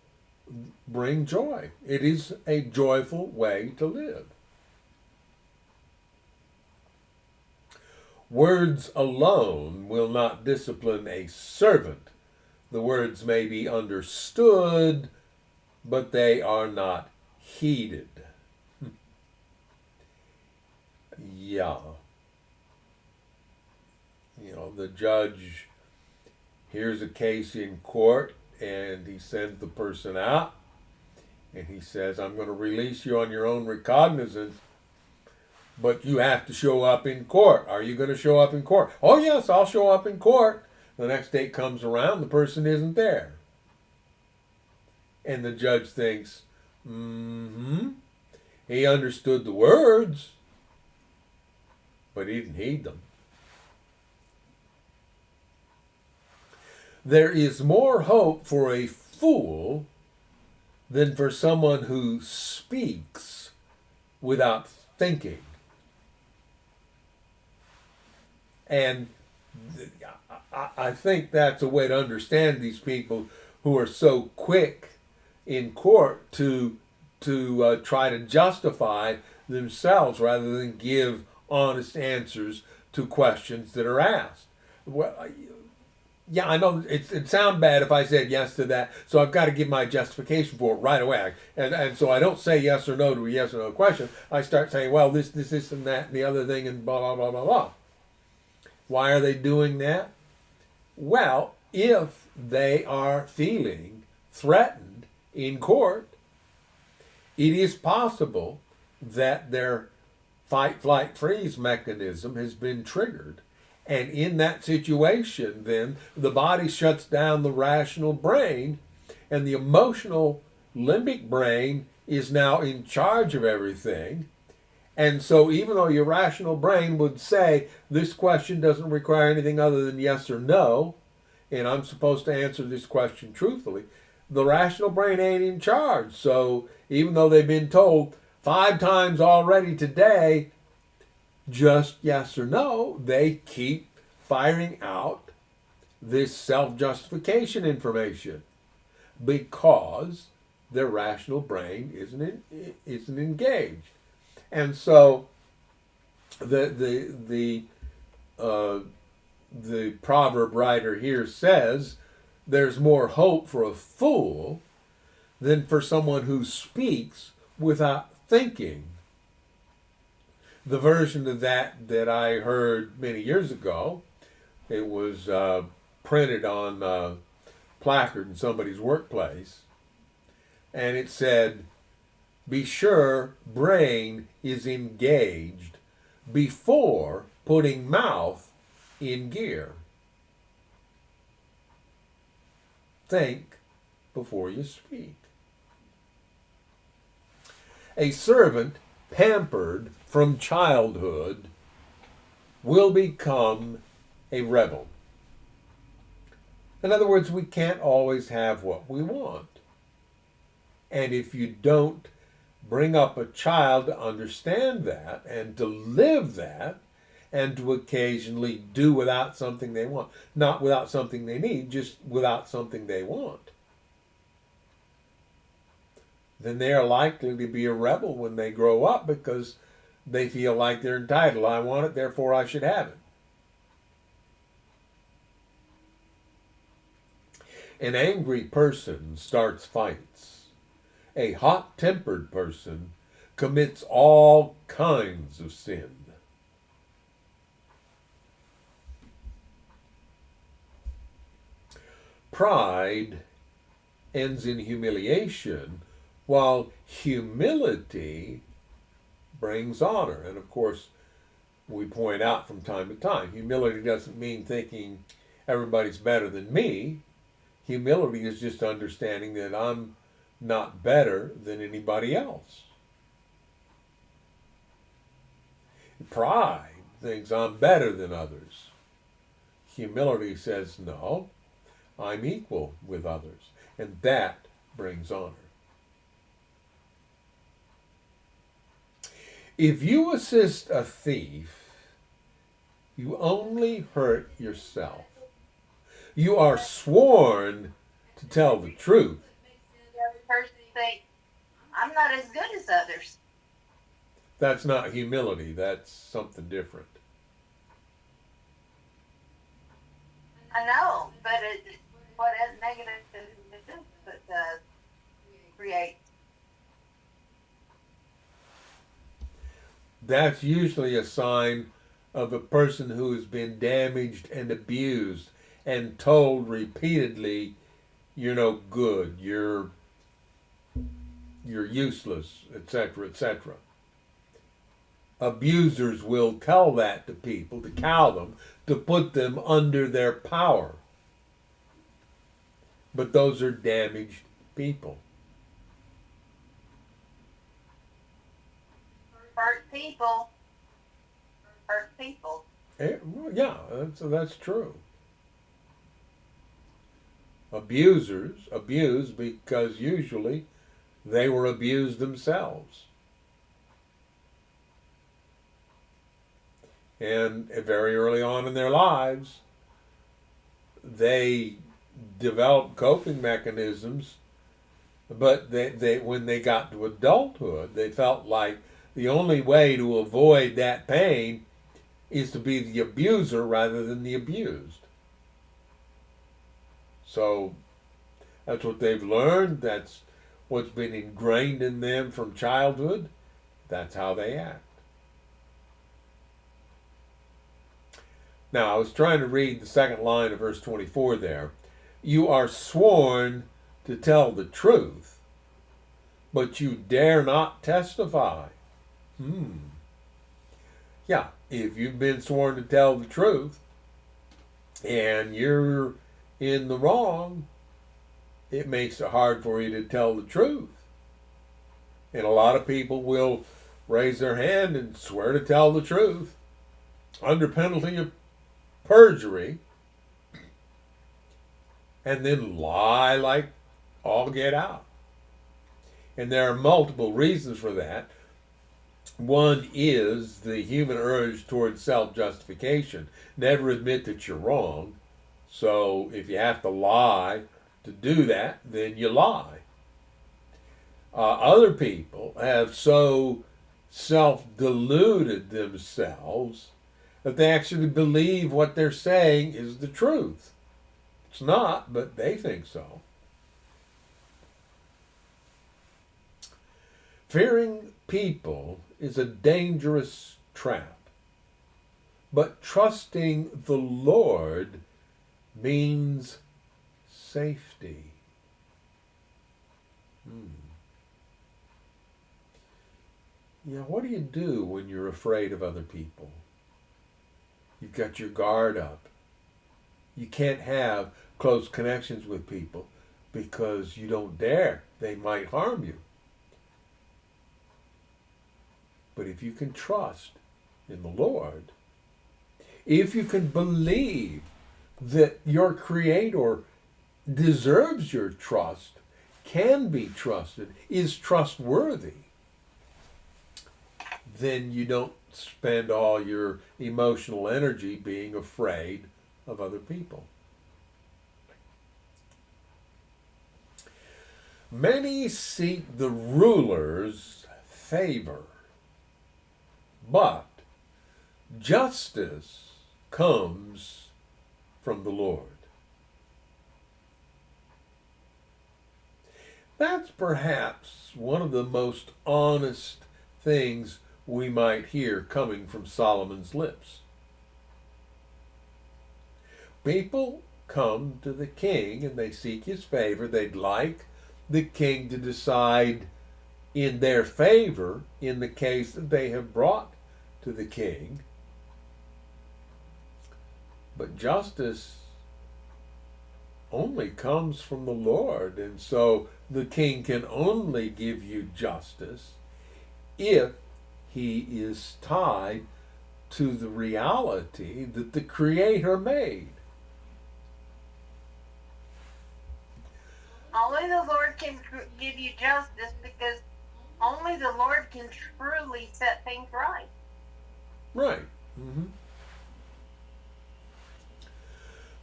bring joy. It is a joyful way to live. Words alone will not discipline a servant. The words may be understood, but they are not heeded. Yeah. The judge hears a case in court and he sends the person out and he says, I'm going to release you on your own recognizance, but you have to show up in court. Are you going to show up in court? Oh, yes, I'll show up in court. The next date comes around, the person isn't there. And the judge thinks, he understood the words, but he didn't heed them. There is more hope for a fool than for someone who speaks without thinking. And I think that's a way to understand these people who are so quick in court to try to justify themselves rather than give honest answers to questions that are asked. Well, yeah, I know it sounds bad if I said yes to that, so I've got to give my justification for it right away. And so I don't say yes or no to a yes or no question. I start saying, well, this, and that, and the other thing, and blah, blah, blah, blah, blah. Why are they doing that? Well, if they are feeling threatened in court, it is possible that their fight, flight, freeze mechanism has been triggered. And in that situation, then, the body shuts down the rational brain, and the emotional limbic brain is now in charge of everything. And so even though your rational brain would say, this question doesn't require anything other than yes or no, and I'm supposed to answer this question truthfully, the rational brain ain't in charge. So even though they've been told 5 times already today, just yes or no, they keep firing out this self-justification information because their rational brain isn't engaged. And so the proverb writer here says there's more hope for a fool than for someone who speaks without thinking. The version of that I heard many years ago, it was printed on a placard in somebody's workplace, and it said, "Be sure brain is engaged before putting mouth in gear. Think before you speak." A servant pampered from childhood will become a rebel. In other words, we can't always have what we want. And if you don't bring up a child to understand that and to live that and to occasionally do without something they want, not without something they need, just without something they want, then they are likely to be a rebel when they grow up because they feel like they're entitled. I want it, therefore I should have it. An angry person starts fights. A hot-tempered person commits all kinds of sin. Pride ends in humiliation, while humility brings honor. And of course, we point out from time to time, humility doesn't mean thinking everybody's better than me. Humility is just understanding that I'm not better than anybody else. Pride thinks I'm better than others. Humility says, no, I'm equal with others. And that brings honor. If you assist a thief, you only hurt yourself. You are sworn to tell the truth. The other person think, I'm not as good as others. That's not humility. That's something different. I know, but what has negative create. That's usually a sign of a person who has been damaged and abused and told repeatedly, you're no good, you're useless, etc., etc. Abusers will tell that to people, to cow them, to put them under their power. But those are damaged people. Hurt people. Hurt people. Yeah, that's true. Abusers abuse because usually they were abused themselves. And very early on in their lives, they developed coping mechanisms, but they when they got to adulthood, they felt like the only way to avoid that pain is to be the abuser rather than the abused. So that's what they've learned. That's what's been ingrained in them from childhood. That's how they act. Now, I was trying to read the second line of verse 24 there. You are sworn to tell the truth, but you dare not testify. Yeah, if you've been sworn to tell the truth and you're in the wrong, it makes it hard for you to tell the truth. And a lot of people will raise their hand and swear to tell the truth under penalty of perjury and then lie like all get out. And there are multiple reasons for that. One is the human urge towards self-justification. Never admit that you're wrong. So if you have to lie to do that, then you lie. Other people have so self-deluded themselves that they actually believe what they're saying is the truth. It's not, but they think so. Fearing people is a dangerous trap. But trusting the Lord means safety. Yeah, what do you do when you're afraid of other people? You've got your guard up. You can't have close connections with people because you don't dare. They might harm you. But if you can trust in the Lord, if you can believe that your Creator deserves your trust, can be trusted, is trustworthy, then you don't spend all your emotional energy being afraid of other people. Many seek the ruler's favor, but justice comes from the Lord. That's perhaps one of the most honest things we might hear coming from Solomon's lips. People come to the king and they seek his favor. They'd like the king to decide in their favor in the case that they have brought to the king. But justice only comes from the Lord, and so the king can only give you justice if he is tied to the reality that the Creator made. Only the Lord can give you justice because only the Lord can truly set things right. Right. Mm-hmm.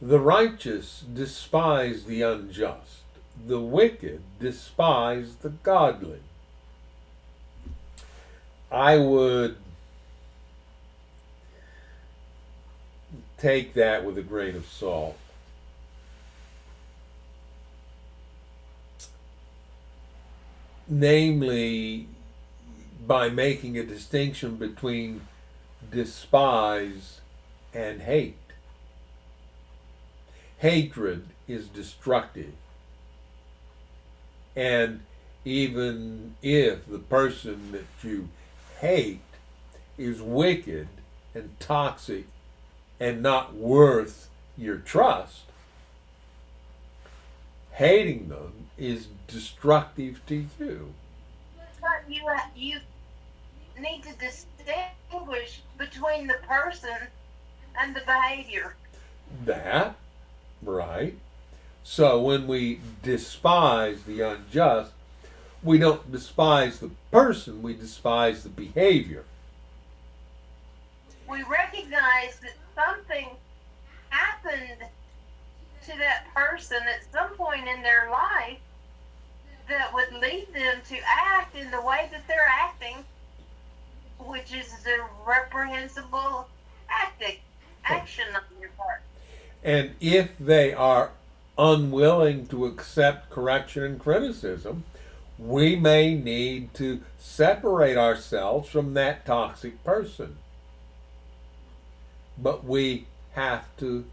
The righteous despise the unjust. The wicked despise the godly. I would take that with a grain of salt. Namely, by making a distinction between despise and hate. Hatred is destructive. And even if the person that you hate is wicked and toxic and not worth your trust, hating them is destructive to you. But you need to distinguish between the person and the behavior. That, right. So when we despise the unjust, we don't despise the person, we despise the behavior. We recognize that something happened to that person at some point in their life that would lead them to act in the way that they're acting, which is a reprehensible action on your part. And if they are unwilling to accept correction and criticism, we may need to separate ourselves from that toxic person. But we have to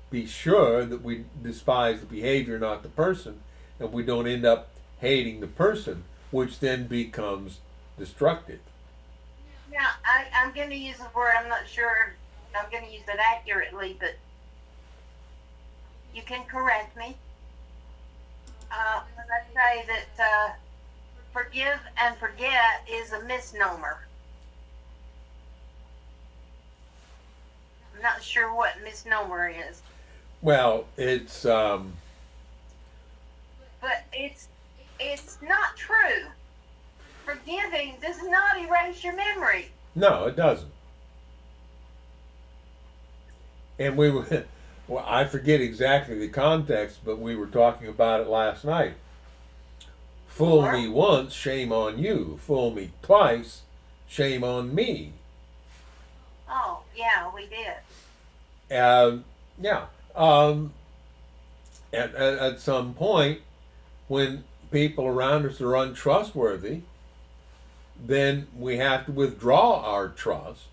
be sure that we despise the behavior, not the person, and we don't end up hating the person, which then becomes destructive. Now, I'm going to use a word, I'm not sure I'm going to use it accurately, but you can correct me. When I say that forgive and forget is a misnomer. I'm not sure what misnomer is. Well, it's but it's not true. Forgiving does not erase your memory. no, it doesn't. And we were, well, I forget exactly the context, but we were talking about it last night. Fool me once, shame on you. Fool me twice, shame on me. Oh, yeah, we did. Yeah. At some point, when people around us are untrustworthy, then we have to withdraw our trust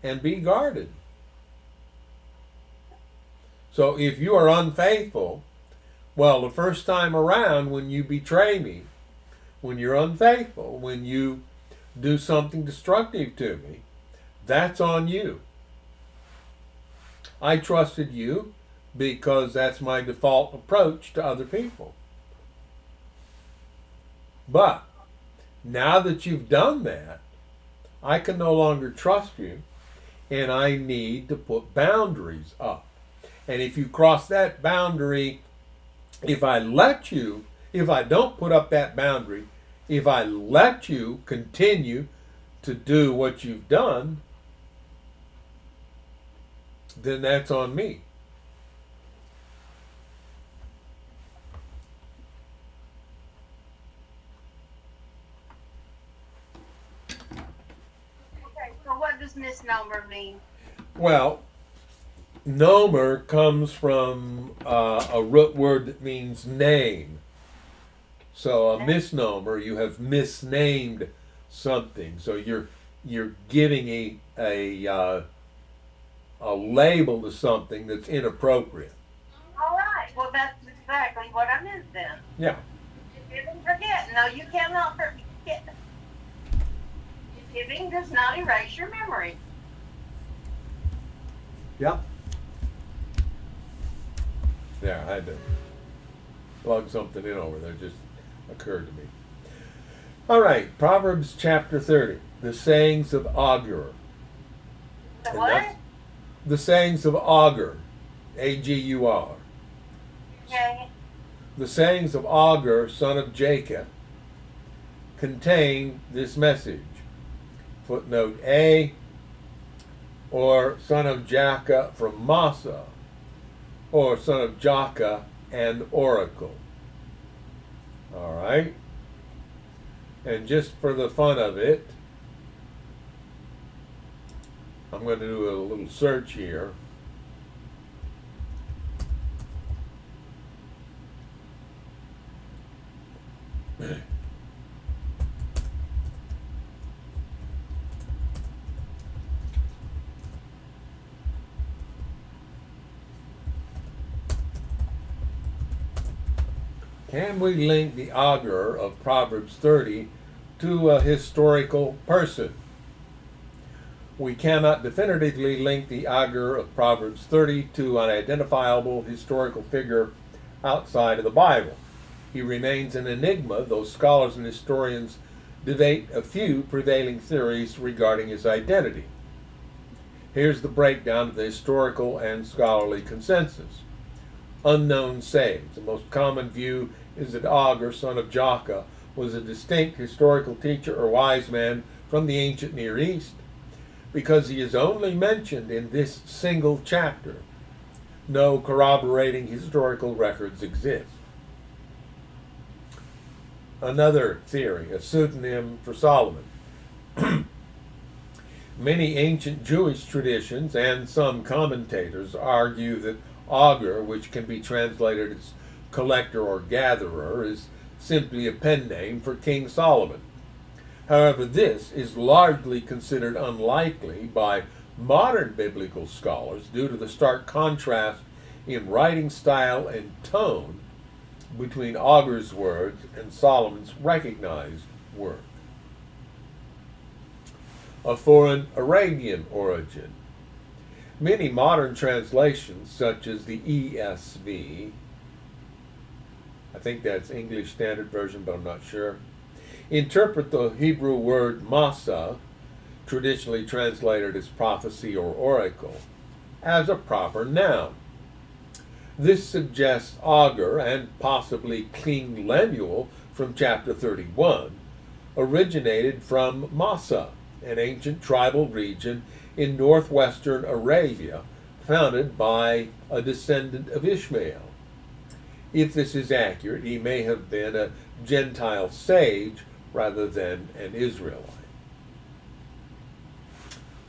and be guarded. So if you are unfaithful, well, the first time around when you betray me, when you're unfaithful, when you do something destructive to me, that's on you. I trusted you because that's my default approach to other people. But now that you've done that, I can no longer trust you, and I need to put boundaries up. And if you cross that boundary, if I don't put up that boundary, if I let you continue to do what you've done, then that's on me. Okay, so what does misnomer mean? Well, nomer comes from a root word that means name. So a misnomer, you have misnamed something. So you're giving a label to something that's inappropriate. All right. Well, that's exactly what I meant then. Yeah. Forgiving, forget. No, you cannot forget. Forgiving does not erase your memory. Yeah. Yeah, I had to plug something in over there. Just occurred to me. All right, Proverbs chapter 30, the sayings of Agur. The And what? that's the sayings of Agur, A-G-U-R. Okay. The sayings of Agur, son of Jacob, contain this message. Footnote A, or son of Jaka from Massa, or son of Jaka and oracle. All right. And just for the fun of it, I'm going to do a little search here. Can we link the augur of Proverbs 30 to a historical person? We cannot definitively link the augur of Proverbs 30 to an identifiable historical figure outside of the Bible. He remains an enigma, though scholars and historians debate a few prevailing theories regarding his identity. Here's the breakdown of the historical and scholarly consensus. Unknown sayings. The most common view is that Agur, son of Jaka, was a distinct historical teacher or wise man from the ancient Near East, because he is only mentioned in this single chapter. No corroborating historical records exist. Another theory, a pseudonym for Solomon. Many ancient Jewish traditions and some commentators argue that Agur, which can be translated as collector or gatherer, is simply a pen name for King Solomon. However, this is largely considered unlikely by modern biblical scholars due to the stark contrast in writing style and tone between Agur's words and Solomon's recognized work. A foreign Arabian origin. Many modern translations, such as the ESV, I think that's English Standard Version, but I'm not sure, interpret the Hebrew word masa, traditionally translated as prophecy or oracle, as a proper noun. This suggests Agur, and possibly King Lemuel from chapter 31, originated from Massa, an ancient tribal region in northwestern Arabia, founded by a descendant of Ishmael. If this is accurate, he may have been a Gentile sage rather than an Israelite.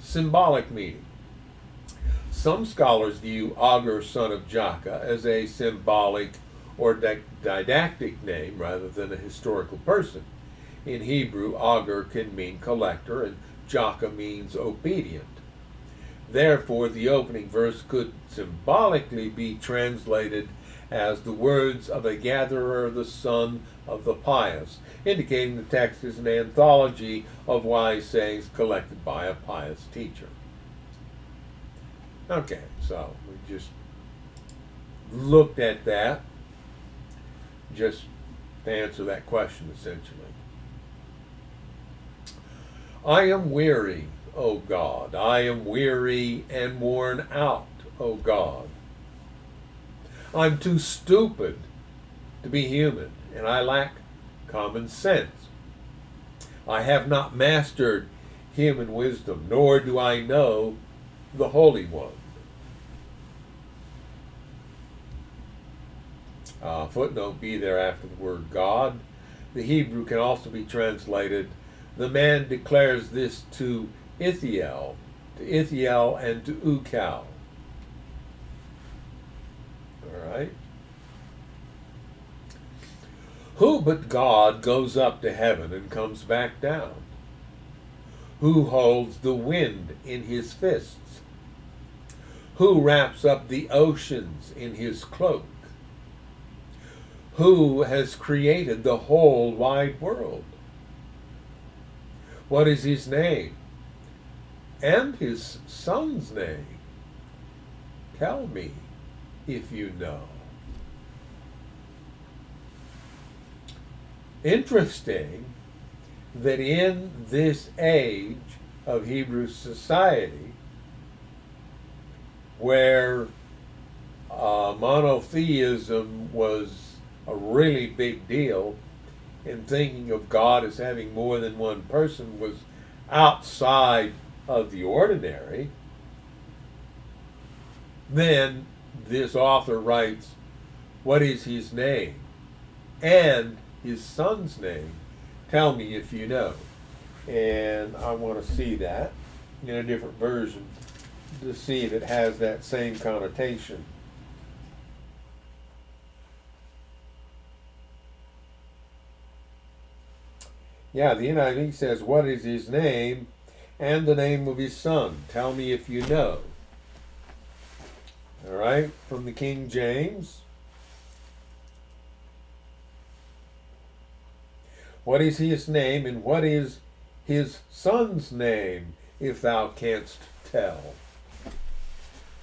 Symbolic meaning. Some scholars view Agur, son of Jaka, as a symbolic or didactic name rather than a historical person. In Hebrew, auger can mean collector, and jaka means obedient. Therefore, the opening verse could symbolically be translated as the words of a gatherer, the son of the pious, indicating the text is an anthology of wise sayings collected by a pious teacher. Okay, so we just looked at that just to answer that question essentially. I am weary, O God. I am weary and worn out, O God. I'm too stupid to be human, and I lack common sense. I have not mastered human wisdom, nor do I know the Holy One. Footnote B there after the word God. The Hebrew can also be translated, the man declares this to Ithiel and to Ukal. Alright. Who but God goes up to heaven and comes back down? Who holds the wind in his fists? Who wraps up the oceans in his cloak? Who has created the whole wide world? What is his name? And his son's name? Tell me if you know. Interesting that in this age of Hebrew society, where monotheism was a really big deal, and thinking of God as having more than one person was outside of the ordinary, then this author writes, what is his name? And his son's name? Tell me if you know. And I want to see that in a different version to see if it has that same connotation. Yeah, the NIV says, what is his name and the name of his son? Tell me if you know. All right, from the King James. What is his name and what is his son's name, if thou canst tell?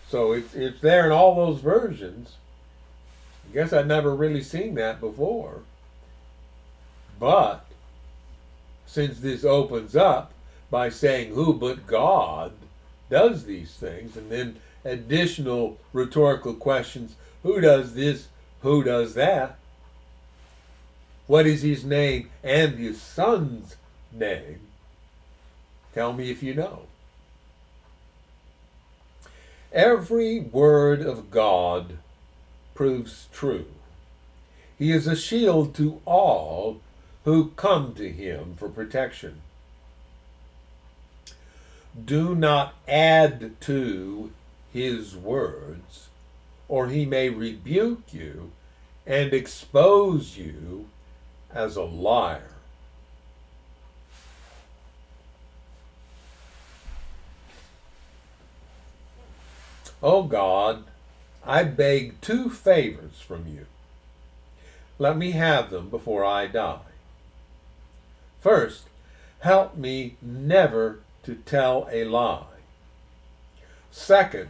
So it's there in all those versions. I guess I'd never really seen that before. But since this opens up by saying who but God does these things, and then additional rhetorical questions, who does this, who does that, what is his name and his son's name, tell me if you know. Every word of God proves true. He is a shield to all who come to him for protection. Do not add to his words, or he may rebuke you and expose you as a liar. O God, I beg 2 favors from you. Let me have them before I die. First, help me never to tell a lie. Second,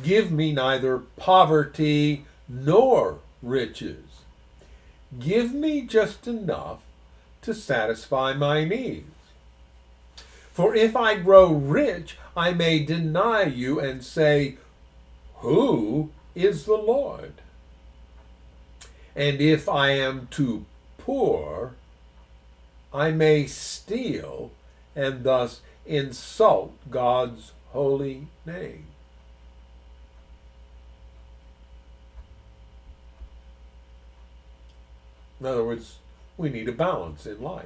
give me neither poverty nor riches. Give me just enough to satisfy my needs. For if I grow rich, I may deny you and say, who is the Lord? And if I am too poor, I may steal and thus insult God's holy name. In other words, we need a balance in life.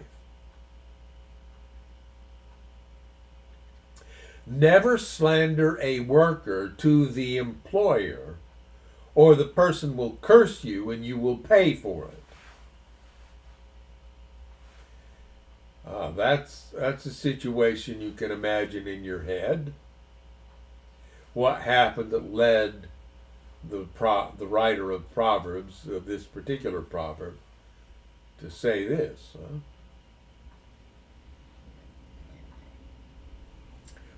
Never slander a worker to the employer, or the person will curse you and you will pay for it. That's a situation you can imagine in your head. What happened that led the writer of Proverbs, of this particular proverb, to say this?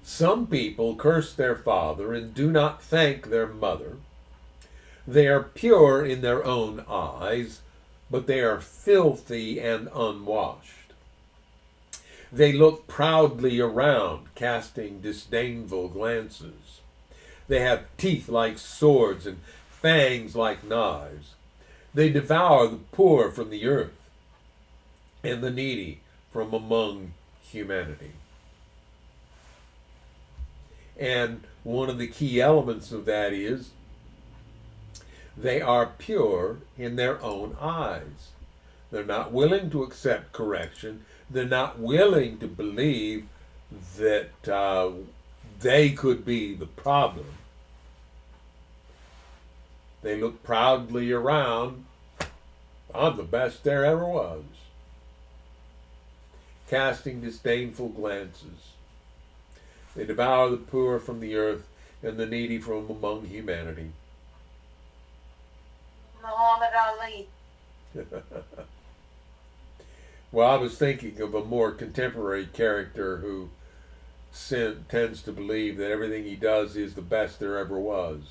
Some people curse their father and do not thank their mother. They are pure in their own eyes, but they are filthy and unwashed. They look proudly around, casting disdainful glances. They have teeth like swords and fangs like knives. They devour the poor from the earth and the needy from among humanity. And one of the key elements of that is they are pure in their own eyes. They're not willing to accept correction. They're not willing to believe that they could be the problem. They look proudly around. I'm the best there ever was. Casting disdainful glances. They devour the poor from the earth and the needy from among humanity. Muhammad Ali. Well, I was thinking of a more contemporary character who tends to believe that everything he does is the best there ever was.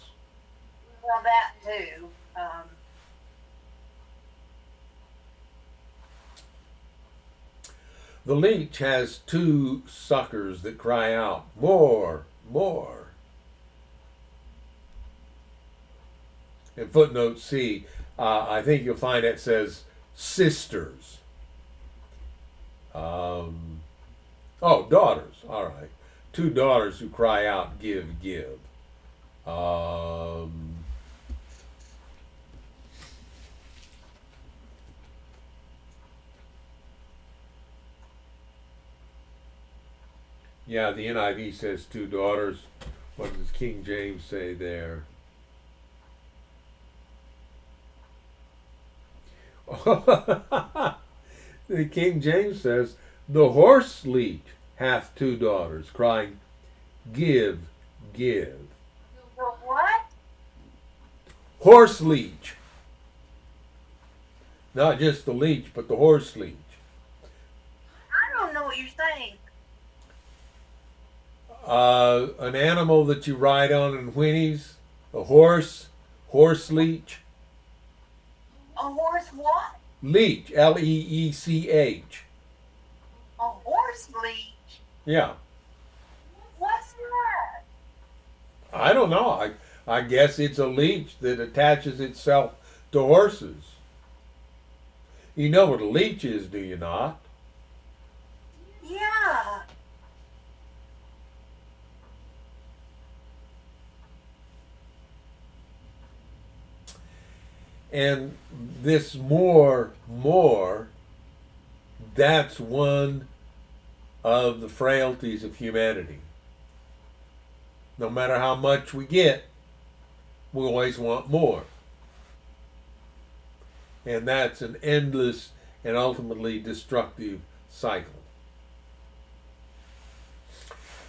Well, that too. The leech has two suckers that cry out, more, more. In footnote C, I think you'll find it says sisters. Daughters. All right. Two daughters who cry out, give, give. Yeah, the NIV says two daughters. What does King James say there? The King James says, the horse leech hath two daughters, crying, give, give. The what? Horse leech. Not just the leech, but the horse leech. I don't know what you're saying. An animal that you ride on in whinnies, a horse leech. A horse what? Leech, Leech. A horse leech? Yeah. What's that? I don't know. I guess it's a leech that attaches itself to horses. You know what a leech is, do you not? Yeah. And this more, that's one of the frailties of humanity. No matter how much we get, we always want more. And that's an endless and ultimately destructive cycle.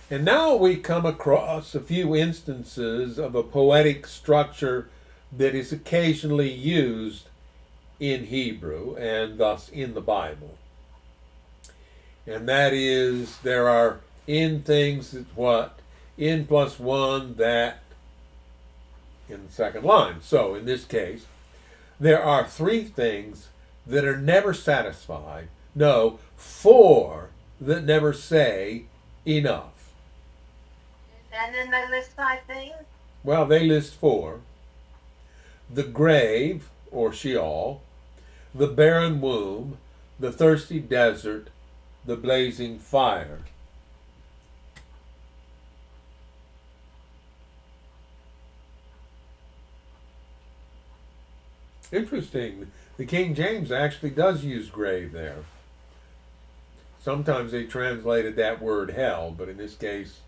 And now we come across a few instances of a poetic structure that is occasionally used in Hebrew and thus in the Bible. And that is, there are in things that what? In plus one, that, in the second line. So in this case, there are three things that are never satisfied. No, four that never say enough. And then they list 5 things? Well, they list four. The grave, or Sheol, the barren womb, the thirsty desert, the blazing fire. Interesting. The King James actually does use grave there. Sometimes they translated that word hell, but in this case,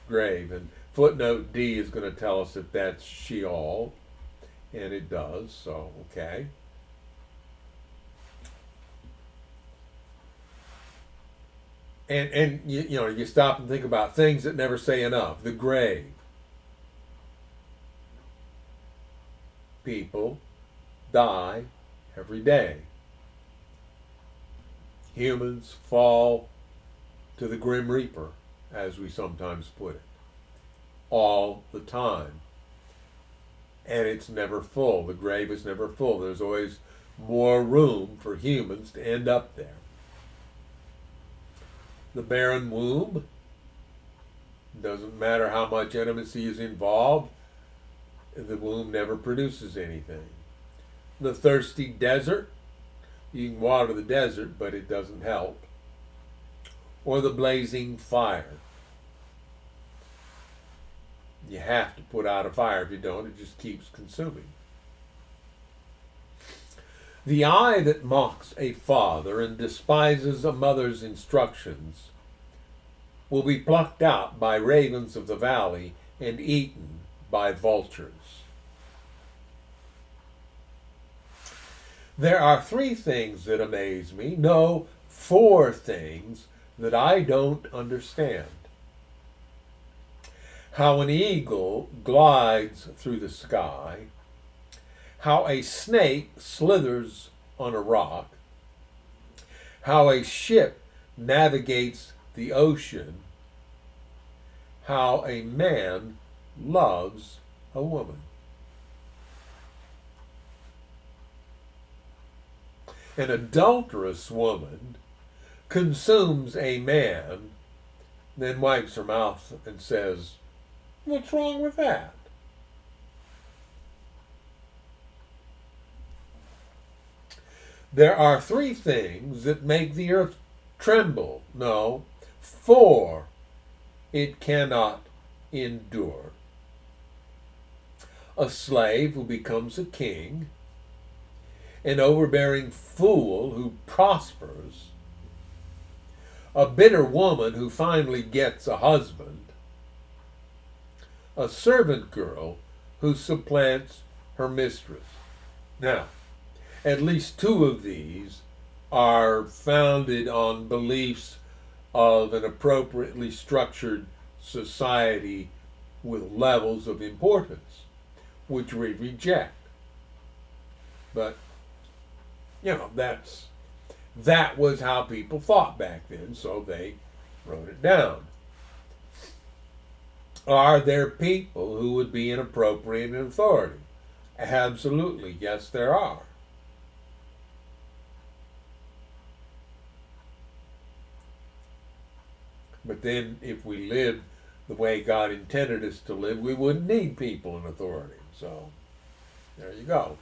grave. And footnote D is going to tell us that that's Sheol, and it does, so okay. And you know, you stop and think about things that never say enough. The grave. People die every day. Humans fall to the grim reaper, as we sometimes put it, all the time. And it's never full. The grave is never full. There's always more room for humans to end up there. The barren womb, doesn't matter how much intimacy is involved, the womb never produces anything. The thirsty desert, you can water the desert, but it doesn't help. Or the blazing fire. You have to put out a fire. If you don't, it just keeps consuming. The eye that mocks a father and despises a mother's instructions will be plucked out by ravens of the valley and eaten by vultures. There are 3 things that amaze me. No, 4 things that I don't understand. How an eagle glides through the sky, how a snake slithers on a rock, how a ship navigates the ocean, how a man loves a woman. An adulterous woman consumes a man, then wipes her mouth and says, "What's wrong with that?" There are 3 things that make the earth tremble. No, 4 it cannot endure. A slave who becomes a king, an overbearing fool who prospers, a bitter woman who finally gets a husband, a servant girl who supplants her mistress. Now, at least 2 of these are founded on beliefs of an appropriately structured society with levels of importance, which we reject. But you know, that was how people thought back then, so they wrote it down. Are there people who would be inappropriate in authority? Absolutely, yes, there are. But then, if we lived the way God intended us to live, we wouldn't need people in authority. So, there you go.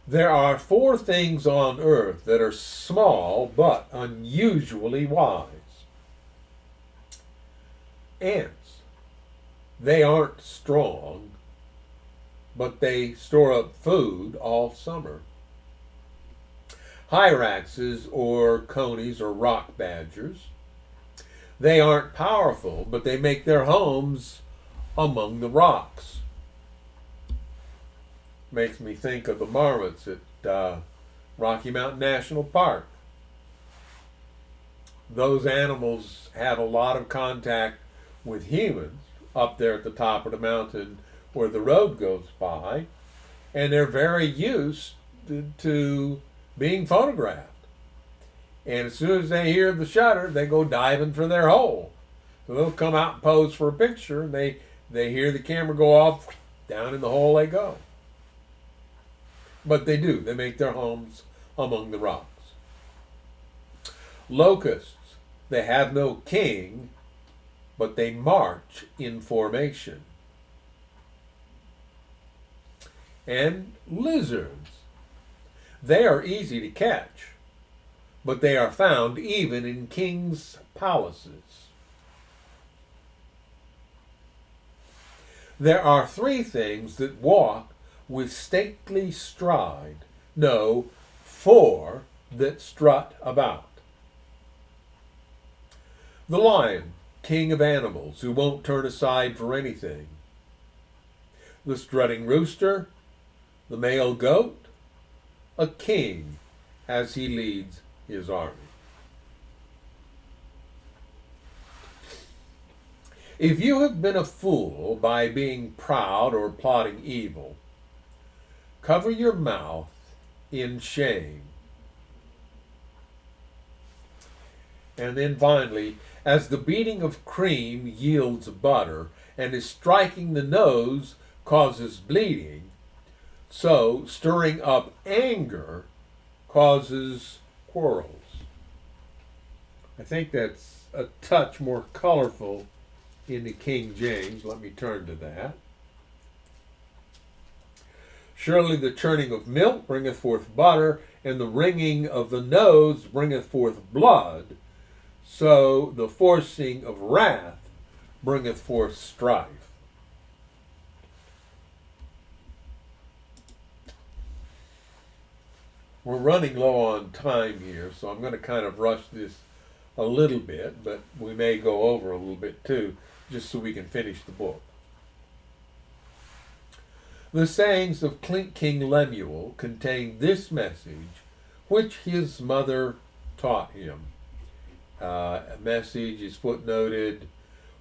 There are 4 things on earth that are small but unusually wise. Ants. They aren't strong, but they store up food all summer. Hyraxes or conies or rock badgers. They aren't powerful, but they make their homes among the rocks. Makes me think of the marmots at Rocky Mountain National Park. Those animals have a lot of contact with humans up there at the top of the mountain where the road goes by, and they're very used to being photographed. And as soon as they hear the shutter, they go diving for their hole. So they'll come out and pose for a picture, and they hear the camera go off, down in the hole they go. But they do. They make their homes among the rocks. Locusts. They have no king, but they march in formation. And lizards. They are easy to catch, but they are found even in kings' palaces. There are 3 things that walk with stately stride. No, 4 that strut about. The lion, king of animals, who won't turn aside for anything. The strutting rooster, the male goat, a king as he leads his army. If you have been a fool by being proud or plotting evil, cover your mouth in shame. And then finally, as the beating of cream yields butter, and as striking the nose causes bleeding, so stirring up anger causes quarrels. I think that's a touch more colorful in the King James. Let me turn to that. Surely the churning of milk bringeth forth butter, and the wringing of the nose bringeth forth blood. So the forcing of wrath bringeth forth strife. We're running low on time here, so I'm going to kind of rush this a little bit, but we may go over a little bit too, just so we can finish the book. The sayings of King Lemuel contain this message, which his mother taught him. A message is footnoted,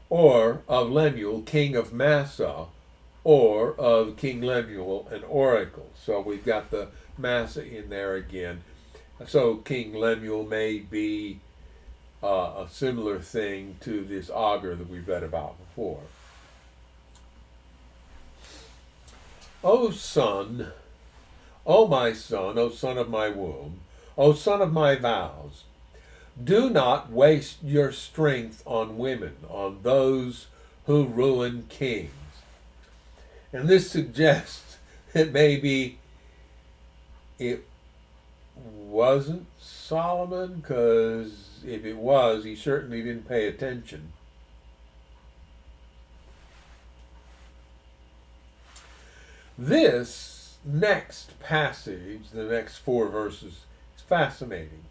or of Lemuel, king of Massa, or of King Lemuel, an oracle. So we've got the Massa in there again. So King Lemuel may be a similar thing to this augur that we've read about before. O son, O my son, O son of my womb, O son of my vows, do not waste your strength on women, on those who ruin kings. And this suggests that maybe it wasn't Solomon, because if it was, he certainly didn't pay attention. This next passage, the next 4 verses, is fascinating.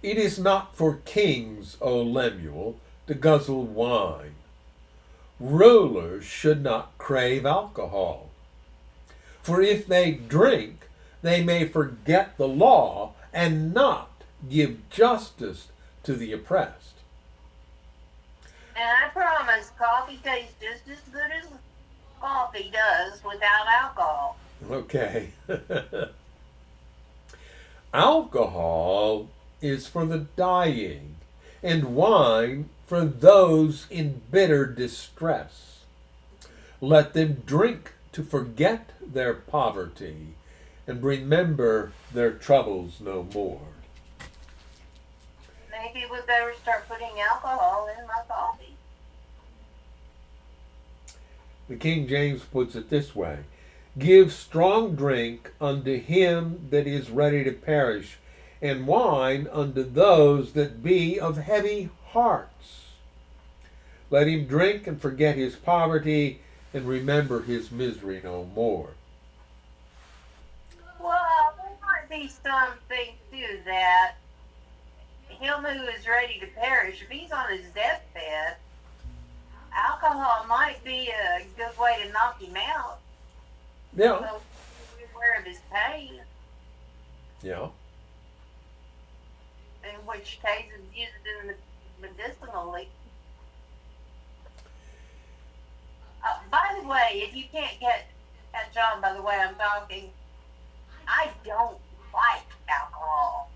It is not for kings, O Lemuel, to guzzle wine. Rulers should not crave alcohol. For if they drink, they may forget the law and not give justice to the oppressed. And I promise, coffee tastes just as good as coffee does without alcohol. Okay. Alcohol is for the dying, and wine for those in bitter distress. Let them drink to forget their poverty and remember their troubles no more. Maybe we better start putting alcohol in my coffee. The King James puts it this way: give strong drink unto him that is ready to perish, and wine unto those that be of heavy hearts. Let him drink and forget his poverty, and remember his misery no more. Well, there might be something to that. Him who is ready to perish, if he's on his deathbed, alcohol might be a good way to knock him out. Yeah. So be aware of his pain, Yeah. in which case it's used medicinally. By the way, if you can't catch on by the way I'm talking, I don't like alcohol.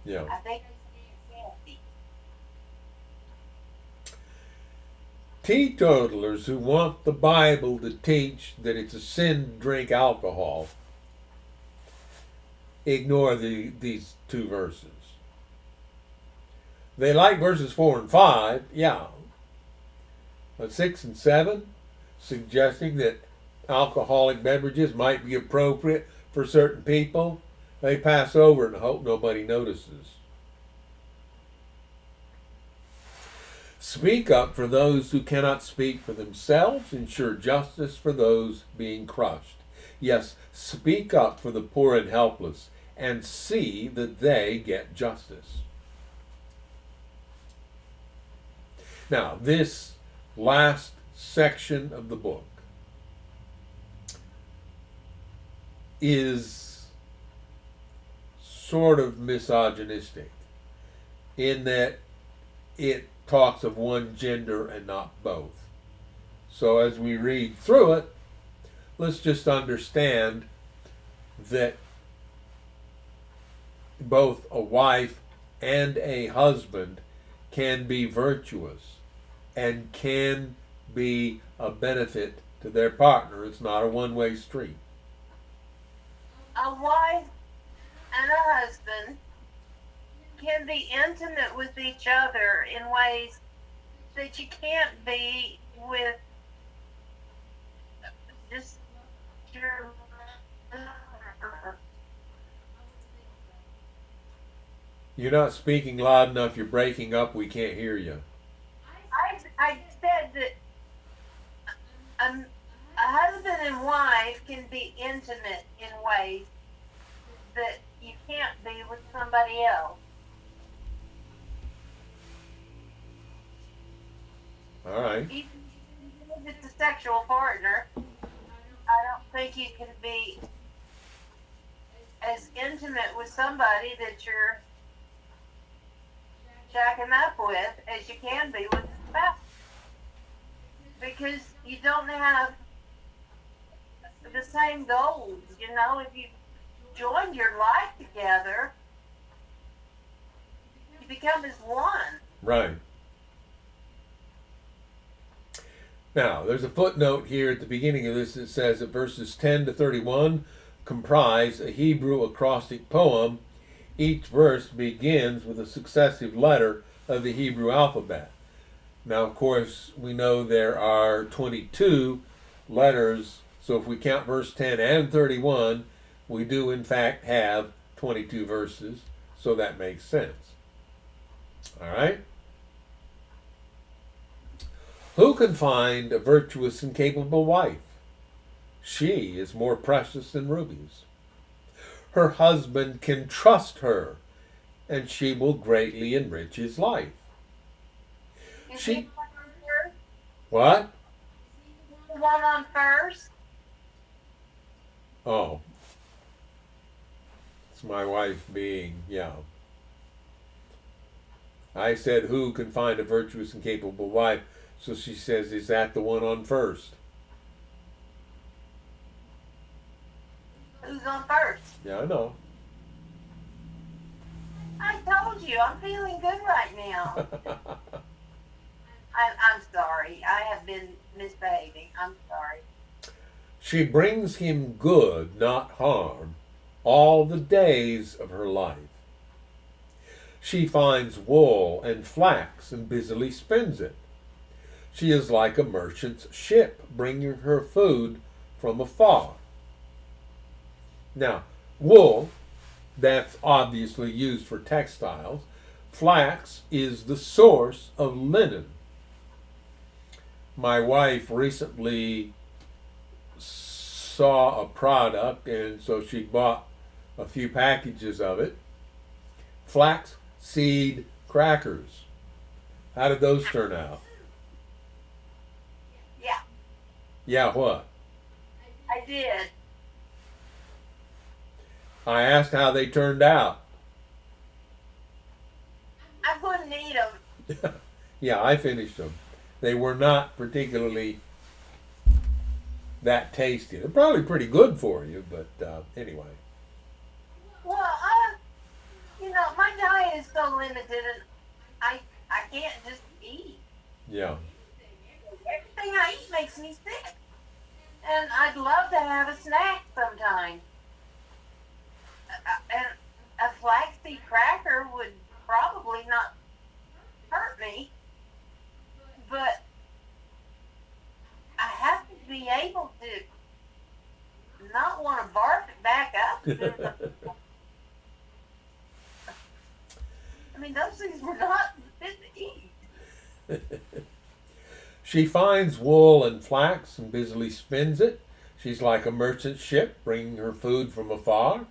Yeah. I think it's healthy. Teetotalers who want the Bible to teach that it's a sin to drink alcohol ignore these 2 verses. They like verses 4 and 5, yeah. But 6 and 7, suggesting that alcoholic beverages might be appropriate for certain people, they pass over and hope nobody notices. Speak up for those who cannot speak for themselves. Ensure justice for those being crushed. Yes, speak up for the poor and helpless, and see that they get justice. Now, this last section of the book is sort of misogynistic in that it talks of one gender and not both. So as we read through it, let's just understand that both a wife and a husband can be virtuous and can be a benefit to their partner. It's not a one-way street. A wife and a husband can be intimate with each other in ways that you can't be with just your. You're not speaking loud enough. You're breaking up. We can't hear you. I said that a husband and wife can be intimate in ways that you can't be with somebody else. All right. Even if it's a sexual partner, I don't think you can be as intimate with somebody that you're jacking up with as you can be with a spouse. Because you don't have the same goals, you know. If you join your life together, you become as one. Right. Now, there's a footnote here at the beginning of this that says that verses 10 to 31 comprise a Hebrew acrostic poem. Each verse begins with a successive letter of the Hebrew alphabet. Now, of course, we know there are 22 letters, so if we count verse 10 and 31, we do in fact have 22 verses, so that makes sense. All right? Who can find a virtuous and capable wife? She is more precious than rubies. Her husband can trust her, and she will greatly enrich his life. Is She- he the one on first? What? The one on first? Oh. It's my wife being, yeah. I said, who can find a virtuous and capable wife? So she says, is that the one on first? Who's on first? Yeah, I know. I told you, I'm feeling good right now. I'm sorry. I have been misbehaving. I'm sorry. She brings him good, not harm, all the days of her life. She finds wool and flax and busily spins it. She is like a merchant's ship, bringing her food from afar. Now, wool, that's obviously used for textiles. Flax is the source of linen. My wife recently saw a product, and so she bought a few packages of it. Flax seed crackers. How did those turn out? Yeah, Yeah, what? I did. I asked how they turned out. I wouldn't eat them. Yeah, I finished them. They were not particularly that tasty. They're probably pretty good for you, but anyway. Well, my diet is so limited, and I can't just eat. Yeah. Everything I eat makes me sick, and I'd love to have a snack sometime. And a flaxseed cracker would probably not hurt me, but I have to be able to not want to barf it back up. I mean, those things were not fit to eat. She finds wool and flax and busily spins it. She's like a merchant ship, bringing her food from afar.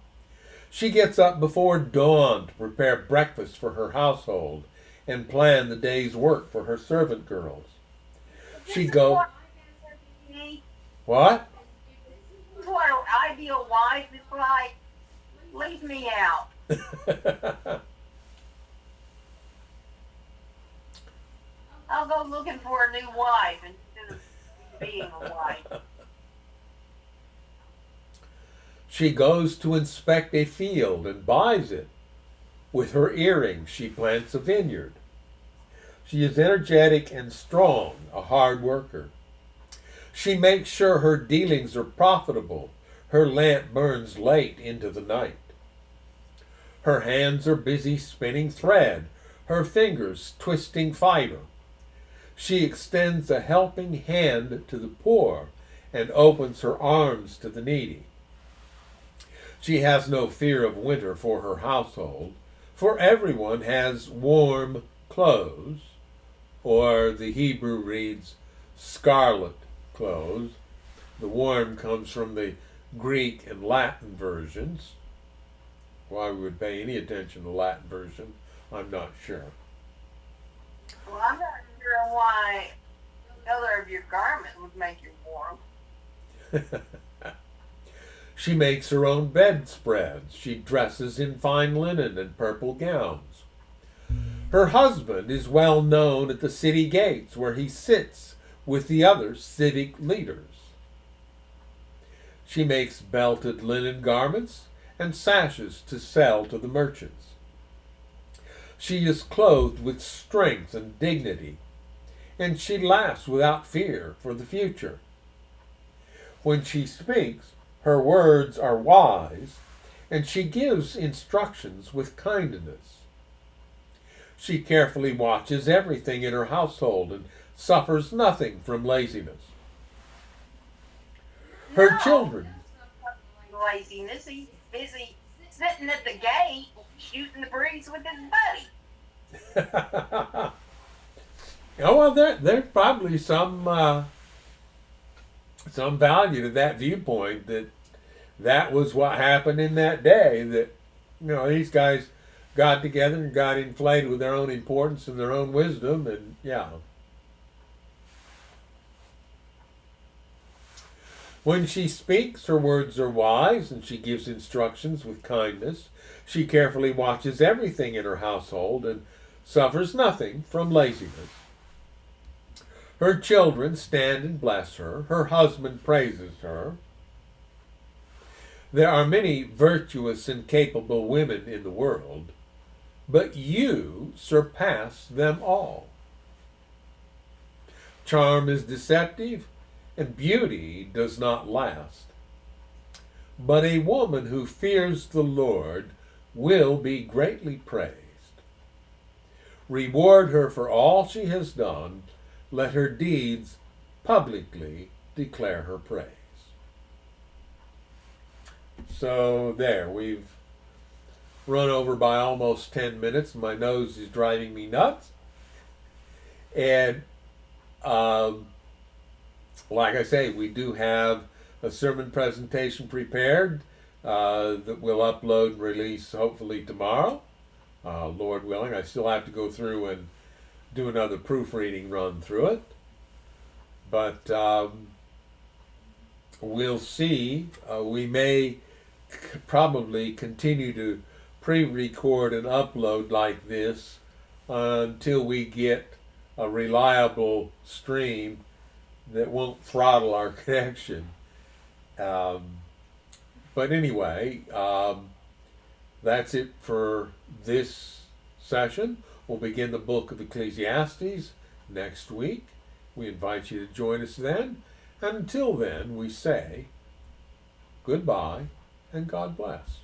She gets up before dawn to prepare breakfast for her household and plan the day's work for her servant girls. She goes. What? This is what an ideal wife is like. Leave me out. I'll go looking for a new wife instead of being a wife. She goes to inspect a field and buys it. With her earrings, she plants a vineyard. She is energetic and strong, a hard worker. She makes sure her dealings are profitable. Her lamp burns late into the night. Her hands are busy spinning thread, her fingers twisting fiber. She extends a helping hand to the poor and opens her arms to the needy. She has no fear of winter for her household, for everyone has warm clothes, or the Hebrew reads scarlet clothes. The warm comes from the Greek and Latin versions. Why we would pay any attention to the Latin version, I'm not sure. Well, I'm not sure why the color of your garment would make you warm. She makes her own bedspreads. She dresses in fine linen and purple gowns. Her husband is well known at the city gates where he sits with the other civic leaders. She makes belted linen garments and sashes to sell to the merchants. She is clothed with strength and dignity, and she laughs without fear for the future. When she speaks, her words are wise, and she gives instructions with kindness. She carefully watches everything in her household and suffers nothing from laziness. Her children. Laziness. He's busy sitting at the gate shooting the breeze with his buddy. Oh well, there's probably some value to that viewpoint that was what happened in that day. That these guys got together and got inflated with their own importance and their own wisdom, and yeah. When she speaks, her words are wise, and she gives instructions with kindness. She carefully watches everything in her household and suffers nothing from laziness. Her children stand and bless her. Her husband praises her. There are many virtuous and capable women in the world, but you surpass them all. Charm is deceptive, and beauty does not last. But a woman who fears the Lord will be greatly praised. Reward her for all she has done. Let her deeds publicly declare her praise. So there, we've run over by almost 10 minutes. My nose is driving me nuts. And like I say, we do have a sermon presentation prepared that we'll upload and release hopefully tomorrow, Lord willing. I still have to go through and do another proofreading run through it. But we'll see. We may probably continue to pre-record and upload like this until we get a reliable stream that won't throttle our connection. But anyway, that's it for this session. We'll begin the book of Ecclesiastes next week. We invite you to join us then. And until then, we say goodbye and God bless.